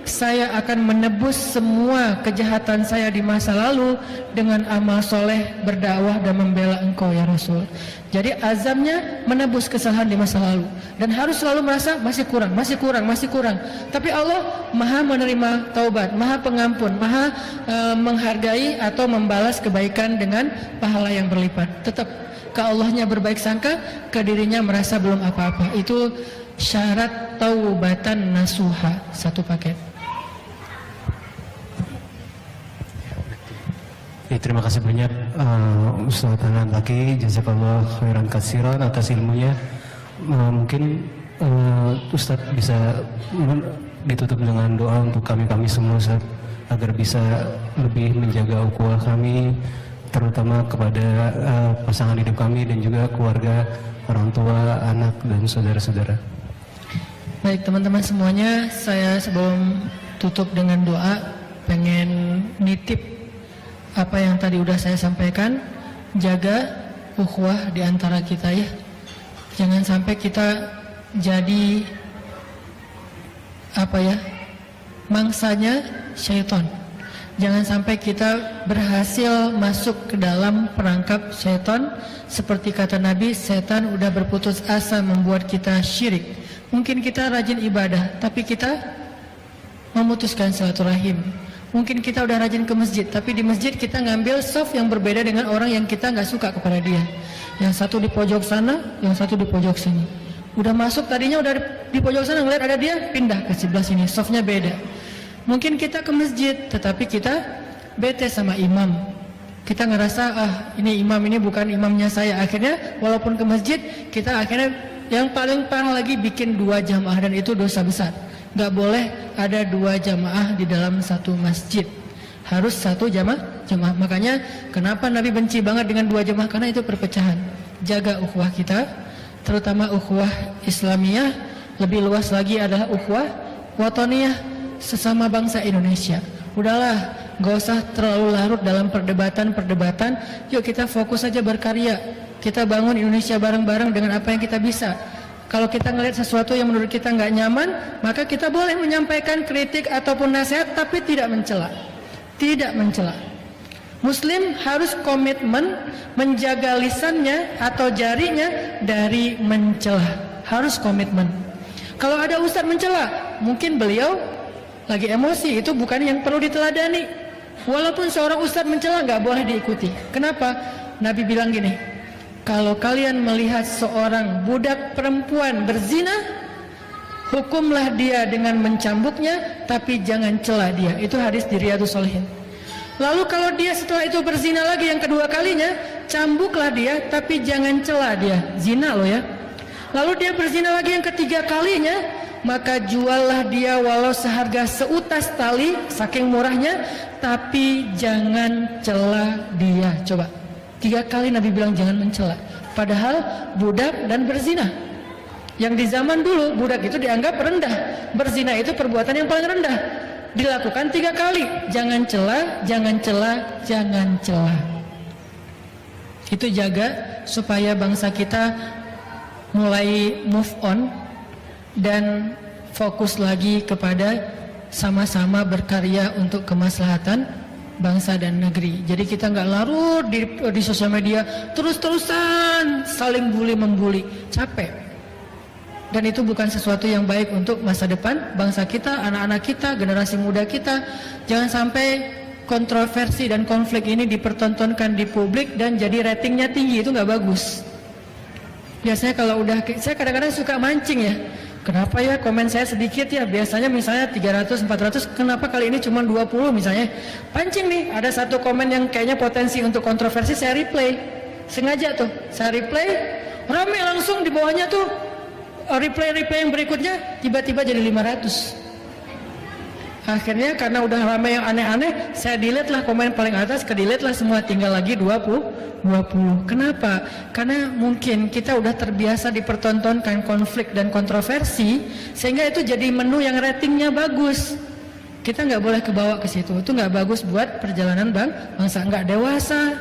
saya akan menebus semua kejahatan saya di masa lalu dengan amal soleh, berdakwah dan membela engkau ya Rasul. Jadi azamnya menebus kesalahan di masa lalu, dan harus selalu merasa masih kurang. Tapi Allah Maha menerima taubat, Maha Pengampun, Maha menghargai atau membalas kebaikan dengan pahala yang berlipat. Tetap ke Allahnya berbaik sangka, ke dirinya merasa belum apa-apa. Itu syarat taubatan nasuha, satu paket. Ya, terima kasih banyak Ustaz Anan Laki, jazakallah khairan katsiran atas ilmunya. Mungkin Ustadz bisa ditutup dengan doa untuk kami semua, Ustaz, agar bisa lebih menjaga ukhuwah kami, terutama kepada pasangan hidup kami dan juga keluarga, orang tua, anak, dan saudara-saudara. Baik teman-teman semuanya, saya sebelum tutup dengan doa pengen nitip apa yang tadi udah saya sampaikan. Jaga ukhuwah di antara kita ya. Jangan sampai kita jadi mangsanya syaitan. Jangan sampai kita berhasil masuk ke dalam perangkap syaitan. Seperti kata Nabi, setan udah berputus asa membuat kita syirik. Mungkin kita rajin ibadah, tapi kita memutuskan silaturahim. Mungkin kita udah rajin ke masjid, tapi di masjid kita ngambil soft yang berbeda dengan orang yang kita nggak suka kepada dia. Yang satu di pojok sana, yang satu di pojok sini. Udah masuk tadinya udah di pojok sana, ngeliat ada dia, pindah ke sebelah sini, softnya beda. Mungkin kita ke masjid, tetapi kita bete sama imam. Kita ngerasa, ini imam ini bukan imamnya saya. Akhirnya walaupun ke masjid, kita akhirnya yang paling parah lagi bikin 2 jamaah, dan itu dosa besar. Gak boleh ada 2 jamaah di dalam satu masjid, harus 1 jamaah. Makanya kenapa Nabi benci banget dengan 2 jamaah, karena itu perpecahan. Jaga ukhuwah kita, terutama ukhuwah Islamiyah. Lebih luas lagi adalah ukhuwah watoniyah, sesama bangsa Indonesia. Udahlah, gak usah terlalu larut dalam perdebatan. Yuk kita fokus saja berkarya. Kita bangun Indonesia bareng-bareng dengan apa yang kita bisa. Kalau kita ngelihat sesuatu yang menurut kita nggak nyaman, maka kita boleh menyampaikan kritik ataupun nasihat, tapi tidak mencela. Tidak mencela. Muslim harus komitmen menjaga lisannya atau jarinya dari mencela. Harus komitmen. Kalau ada ustadz mencela, mungkin beliau lagi emosi, itu bukan yang perlu diteladani. Walaupun seorang ustadz mencela, nggak boleh diikuti. Kenapa? Nabi bilang gini, kalau kalian melihat seorang budak perempuan berzina, hukumlah dia dengan mencambuknya, tapi jangan cela dia. Itu hadis di Riyadhus Shalihin. Lalu kalau dia setelah itu berzina lagi yang kedua kalinya, cambuklah dia, tapi jangan cela dia. Zina loh ya. Lalu dia berzina lagi yang ketiga kalinya, maka juallah dia walau seharga seutas tali, saking murahnya, tapi jangan cela dia. Coba. 3 kali Nabi bilang jangan mencela. Padahal budak dan berzina. Yang di zaman dulu budak itu dianggap rendah, berzina itu perbuatan yang paling rendah. Dilakukan 3 kali. Jangan cela, jangan cela, jangan cela. Itu jaga supaya bangsa kita mulai move on dan fokus lagi kepada sama-sama berkarya untuk kemaslahatan bangsa dan negeri. Jadi kita nggak larut di sosial media terus-terusan saling bully-membuli, capek. Dan itu bukan sesuatu yang baik untuk masa depan bangsa kita, anak-anak kita, generasi muda kita. Jangan sampai kontroversi dan konflik ini dipertontonkan di publik dan jadi ratingnya tinggi, itu nggak bagus. Biasanya kalau udah, saya kadang-kadang suka mancing ya. Kenapa ya komen saya sedikit ya, biasanya misalnya 300, 400, kenapa kali ini cuma 20 misalnya. Pancing nih, ada satu komen yang kayaknya potensi untuk kontroversi, saya replay. Sengaja tuh, saya replay, rame langsung di bawahnya tuh, replay yang berikutnya tiba-tiba jadi 500. Akhirnya karena udah rame yang aneh-aneh, saya delete lah komen paling atas, ke-delete lah semua, tinggal lagi 20. Kenapa? Karena mungkin kita udah terbiasa dipertontonkan konflik dan kontroversi, sehingga itu jadi menu yang ratingnya bagus. Kita nggak boleh kebawa ke situ. Itu nggak bagus buat perjalanan bangsa, nggak dewasa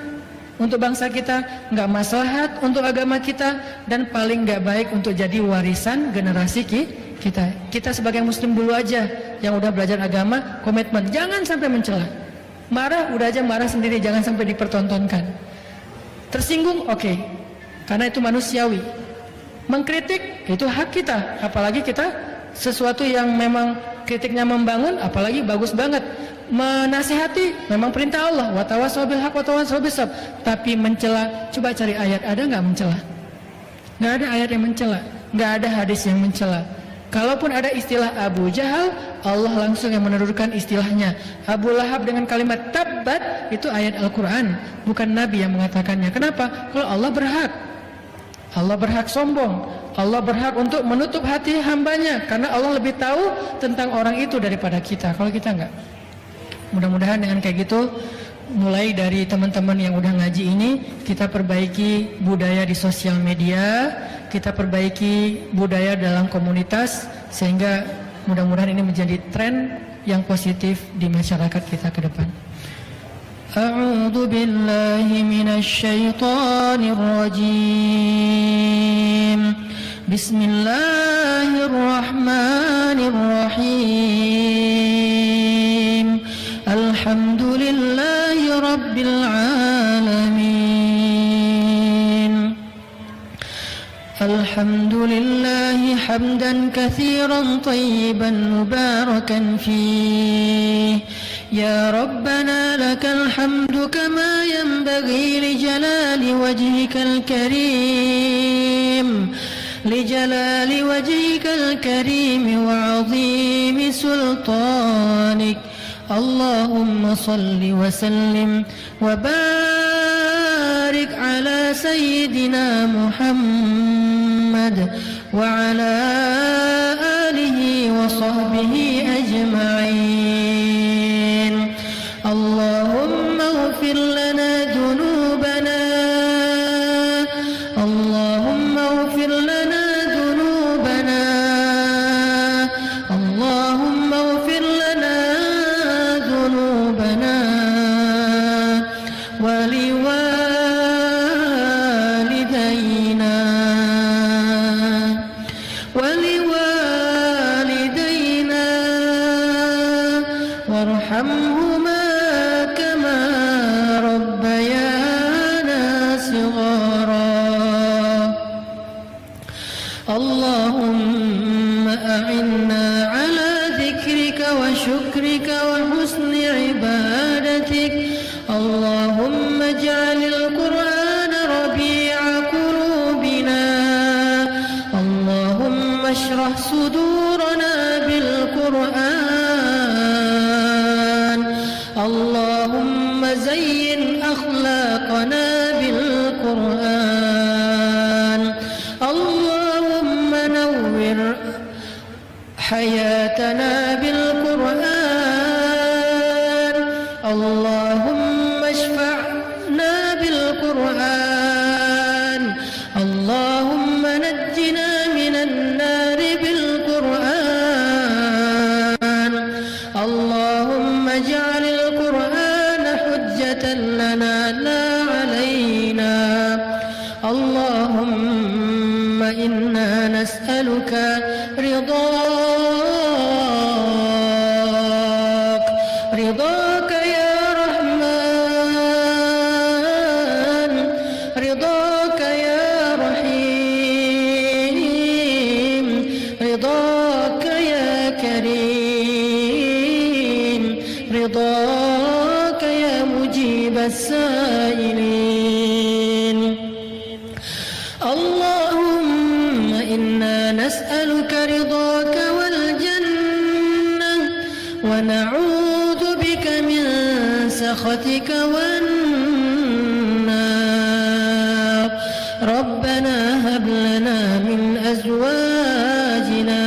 untuk bangsa kita, nggak maslahat untuk agama kita, dan paling nggak baik untuk jadi warisan generasi kita. Kita sebagai muslim dulu aja yang udah belajar agama, komitmen, jangan sampai mencela. Marah, udah aja marah sendiri, jangan sampai dipertontonkan. Tersinggung, oke, karena itu manusiawi. Mengkritik, itu hak kita. Apalagi kita sesuatu yang memang kritiknya membangun, apalagi bagus banget. menasihati memang perintah Allah, wa tawassaw bil haqq wa tawassaw bis sabr. Tapi mencela, coba cari ayat, ada nggak mencela? Nggak ada ayat yang mencela, nggak ada hadis yang mencela. Kalaupun ada istilah Abu Jahal, Allah langsung yang menurunkan istilahnya. Abu Lahab dengan kalimat tabbat, itu ayat Al-Quran, bukan Nabi yang mengatakannya. Kenapa? Kalau Allah berhak, Allah berhak sombong, Allah berhak untuk menutup hati hambanya, karena Allah lebih tahu tentang orang itu daripada kita. Kalau kita enggak. Mudah-mudahan dengan kayak gitu, mulai dari teman-teman yang udah ngaji ini, kita perbaiki budaya di sosial media, kita perbaiki budaya dalam komunitas, sehingga mudah-mudahan ini menjadi tren yang positif di masyarakat kita ke depan. A'udzu billahi minasy syaithanir rajim. Bismillahirrahmanirrahim. Alhamdulillahi rabbil alamin. Alhamdulillahi hamdan katsiran tayyiban mubarakan fih. Ya Rabbana lakal hamdu kama yanbaghi li jalali wajhikal karim. لجلال وجهك الكريم وعظيم سلطانك. اللهم صل وسلم وبارك على سيدنا محمد وعلى آله وصحبه أجمعين. اللهم اغفر لنا ذنوبنا. اللهم اغفر لنا ذنوبنا. اللهم اغفر لنا ذنوبنا ولوالدينا وارحمهما كما ربيانا صغارا. اللهم أعنا على ذكرك وشكرك وحسن عبادتك. اللهم اجعل القرآن ربيع قلوبنا. اللهم اشرح صدورنا بالقرآن. اللهم زين أخلاقنا بالقرآن. اللهم نور حياتنا بالقرآن. اللهم اشفعنا بالقرآن. اللهم نجنا من النار بالقرآن. اللهم اجعل القرآن حجة لنا لا علينا. اللهم إنا نسألك رضاك يا رحمن. رضاك يا رحيم. رضاك يا كريم. رضاك يا مجيب السائلين. اللهم إنا نسألك رضاك والجنة ونعوذ بك من سخطك والنار. ربنا هب لنا من أزواجنا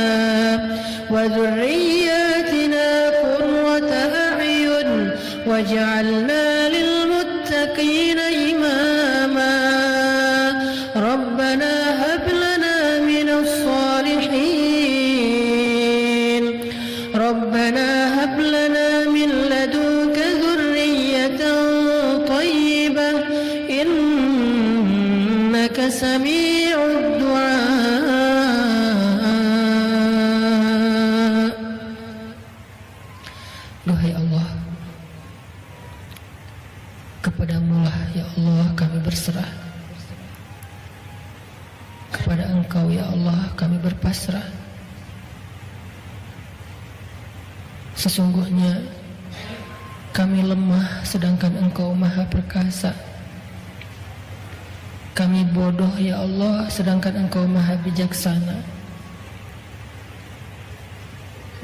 وذرياتنا قرة أعين واجعلنا للمتقين إماما. ربنا هب لنا من الصالحين. ربنا هب لنا من لدنك ذرية طيبة إنك سميع الدعاء. Duhai Allah, kepadamu-lah ya Allah kami berserah. Kepada Engkau ya Allah kami berpasrah. Sesungguhnya Kami lemah sedangkan Engkau maha perkasa. Kami bodoh ya Allah sedangkan Engkau maha bijaksana.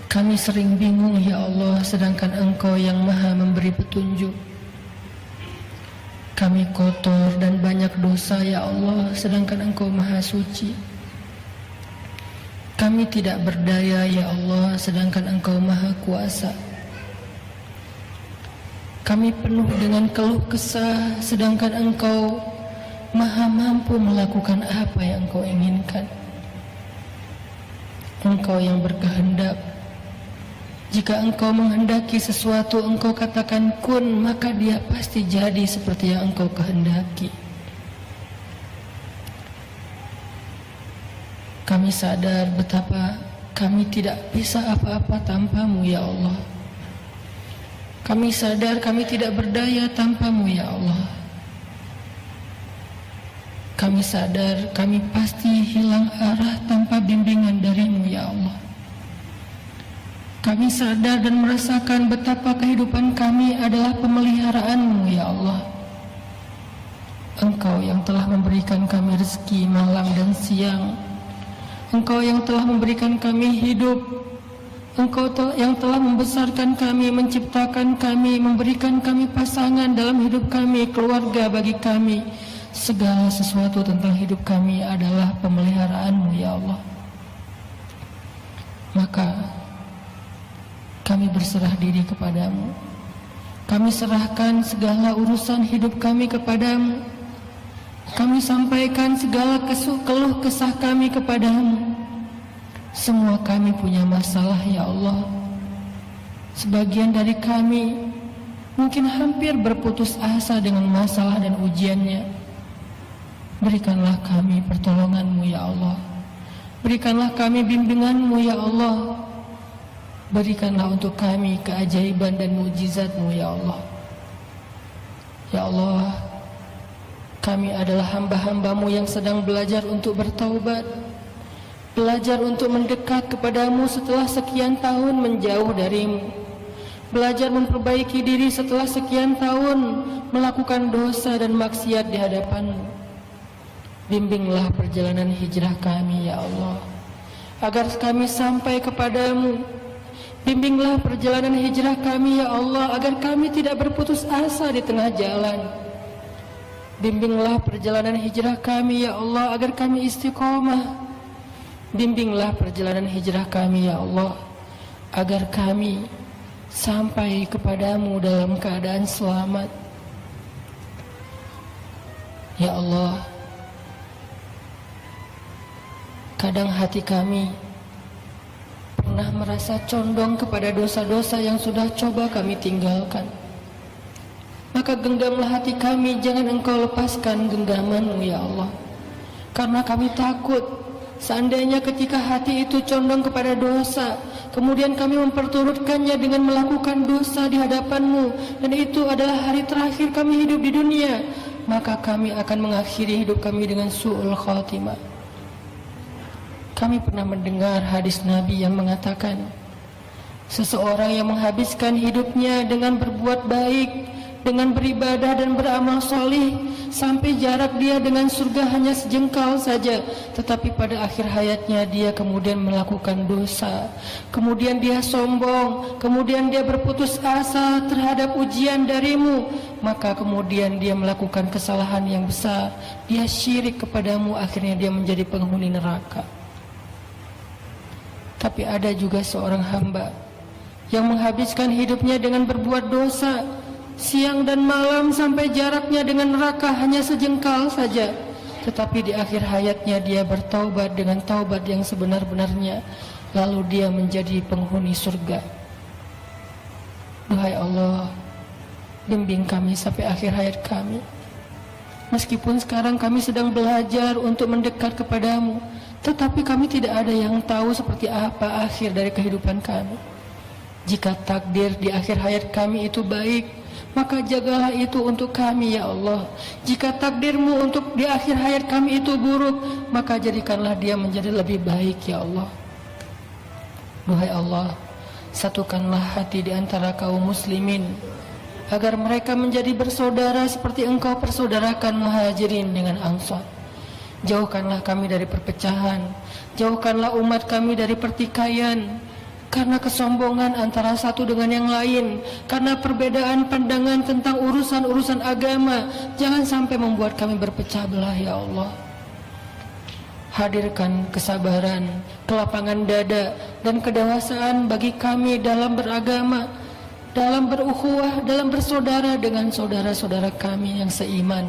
Kami sering bingung ya Allah sedangkan Engkau yang maha memberi petunjuk. Kami kotor dan banyak dosa ya Allah sedangkan Engkau maha suci. Kami tidak berdaya ya Allah sedangkan Engkau maha kuasa. Kami penuh dengan keluh kesah sedangkan Engkau maha mampu melakukan apa yang Engkau inginkan. Engkau yang berkehendak. Jika Engkau menghendaki sesuatu, Engkau katakan kun, maka dia pasti jadi seperti yang Engkau kehendaki. Kami sadar betapa kami tidak bisa apa-apa tanpa-Mu ya Allah. Kami sadar kami tidak berdaya tanpa-Mu ya Allah. Kami sadar kami pasti hilang arah tanpa bimbingan dari-Mu ya Allah. Kami sadar dan merasakan betapa kehidupan kami adalah pemeliharaan-Mu ya Allah. Engkau yang telah memberikan kami rezeki malam dan siang. Engkau yang telah memberikan kami hidup. Engkau yang telah membesarkan kami, menciptakan kami, memberikan kami pasangan dalam hidup kami, keluarga bagi kami. Segala sesuatu tentang hidup kami adalah pemeliharaan-Mu ya Allah. Maka kami berserah diri kepadamu. Kami serahkan segala urusan hidup kami kepadamu. Kami sampaikan segala keluh kesah kami kepadamu. Semua kami punya masalah ya Allah. Sebagian dari kami mungkin hampir berputus asa dengan masalah dan ujiannya. Berikanlah kami pertolongan-Mu ya Allah. Berikanlah kami bimbingan-Mu ya Allah. Berikanlah untuk kami keajaiban dan mukjizat-Mu ya Allah. Ya Allah, kami adalah hamba-hamba-Mu yang sedang belajar untuk bertaubat, belajar untuk mendekat kepadamu setelah sekian tahun menjauh dari-Mu, belajar memperbaiki diri setelah sekian tahun melakukan dosa dan maksiat di hadapan-Mu. Bimbinglah perjalanan hijrah kami ya Allah, agar kami sampai kepadamu. Bimbinglah perjalanan hijrah kami ya Allah, agar kami tidak berputus asa di tengah jalan. Bimbinglah perjalanan hijrah kami ya Allah, agar kami istiqomah. Bimbinglah perjalanan hijrah kami ya Allah, agar kami sampai kepadamu dalam keadaan selamat. Ya Allah, kadang hati kami pernah merasa condong kepada dosa-dosa yang sudah coba kami tinggalkan. Maka genggamlah hati kami, jangan Engkau lepaskan genggaman-Mu ya Allah. Karena kami takut seandainya ketika hati itu condong kepada dosa, kemudian kami memperturutkannya dengan melakukan dosa di hadapan-Mu, dan itu adalah hari terakhir kami hidup di dunia, maka kami akan mengakhiri hidup kami dengan su'ul khatimah. Kami pernah mendengar hadis Nabi yang mengatakan, seseorang yang menghabiskan hidupnya dengan berbuat baik, dengan beribadah dan beramal solih, sampai jarak dia dengan surga hanya sejengkal saja, tetapi pada akhir hayatnya dia kemudian melakukan dosa, kemudian dia sombong, kemudian dia berputus asa terhadap ujian dari-Mu, maka kemudian dia melakukan kesalahan yang besar, dia syirik kepadamu, akhirnya dia menjadi penghuni neraka. Tapi ada juga seorang hamba yang menghabiskan hidupnya dengan berbuat dosa, siang dan malam sampai jaraknya dengan neraka hanya sejengkal saja, tetapi di akhir hayatnya dia bertaubat dengan taubat yang sebenar-benarnya, lalu dia menjadi penghuni surga. Duhai Allah, bimbing kami sampai akhir hayat kami. Meskipun sekarang kami sedang belajar untuk mendekat kepadamu, tetapi kami tidak ada yang tahu seperti apa akhir dari kehidupan kami. Jika takdir di akhir hayat kami itu baik, maka jagalah itu untuk kami ya Allah. Jika takdir-Mu untuk di akhir hayat kami itu buruk, maka jadikanlah dia menjadi lebih baik ya Allah. Duhai Allah, satukanlah hati di antara kaum muslimin, agar mereka menjadi bersaudara seperti Engkau persaudarakan Muhajirin dengan Ansar. Jauhkanlah kami dari perpecahan, jauhkanlah umat kami dari pertikaian, karena kesombongan antara satu dengan yang lain, karena perbedaan pandangan tentang urusan-urusan agama. Jangan sampai membuat kami berpecah belah, ya Allah. Hadirkan kesabaran, kelapangan dada, dan kedewasaan bagi kami dalam beragama, dalam berukhuwah, dalam bersaudara dengan saudara-saudara kami yang seiman.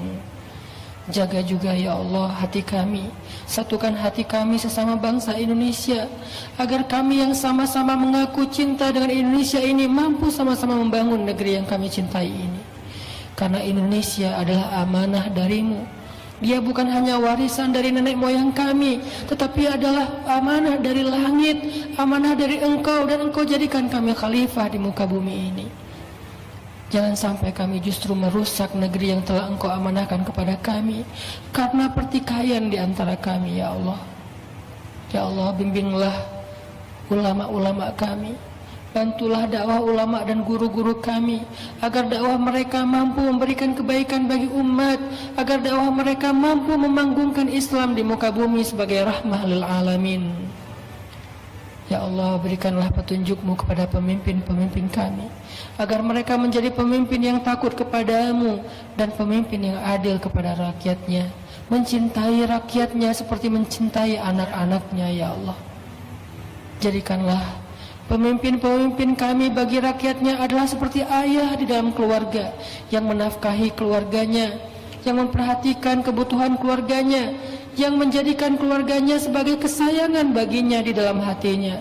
Jaga juga ya Allah hati kami, satukan hati kami sesama bangsa Indonesia, agar kami yang sama-sama mengaku cinta dengan Indonesia ini mampu sama-sama membangun negeri yang kami cintai ini. Karena Indonesia adalah amanah darimu. Dia bukan hanya warisan dari nenek moyang kami, tetapi adalah amanah dari langit, amanah dari Engkau, dan Engkau jadikan kami khalifah di muka bumi ini. Jangan sampai kami justru merusak negeri yang telah Engkau amanahkan kepada kami karena pertikaian di antara kami, ya Allah. Ya Allah, bimbinglah ulama-ulama kami, bantulah dakwah ulama dan guru-guru kami, agar dakwah mereka mampu memberikan kebaikan bagi umat, agar dakwah mereka mampu memanggungkan Islam di muka bumi sebagai rahmah lil alamin. Ya Allah, berikanlah petunjuk-Mu kepada pemimpin-pemimpin kami, agar mereka menjadi pemimpin yang takut kepadamu dan pemimpin yang adil kepada rakyatnya, mencintai rakyatnya seperti mencintai anak-anaknya, ya Allah. Jadikanlah pemimpin-pemimpin kami bagi rakyatnya adalah seperti ayah di dalam keluarga, yang menafkahi keluarganya, yang memperhatikan kebutuhan keluarganya, yang menjadikan keluarganya sebagai kesayangan baginya di dalam hatinya,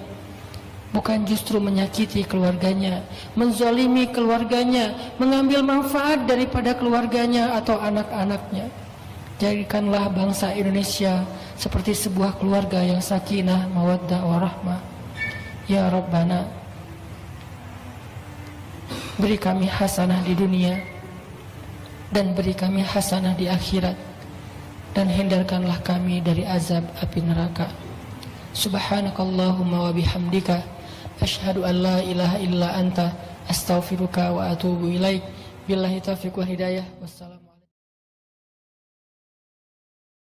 bukan justru menyakiti keluarganya, menzalimi keluarganya, mengambil manfaat daripada keluarganya atau anak-anaknya. Jadikanlah bangsa Indonesia seperti sebuah keluarga yang sakinah, mawaddah, warahmah. Ya Rabbana, beri kami hasanah di dunia dan beri kami hasanah di akhirat, dan hindarkanlah kami dari azab api neraka. Subhanakallahumma wa bihamdika, asyhadu an la ilaha illa anta, astaghfiruka wa atubu ilaik. Billahi taufiq wal hidayah. Wassalamu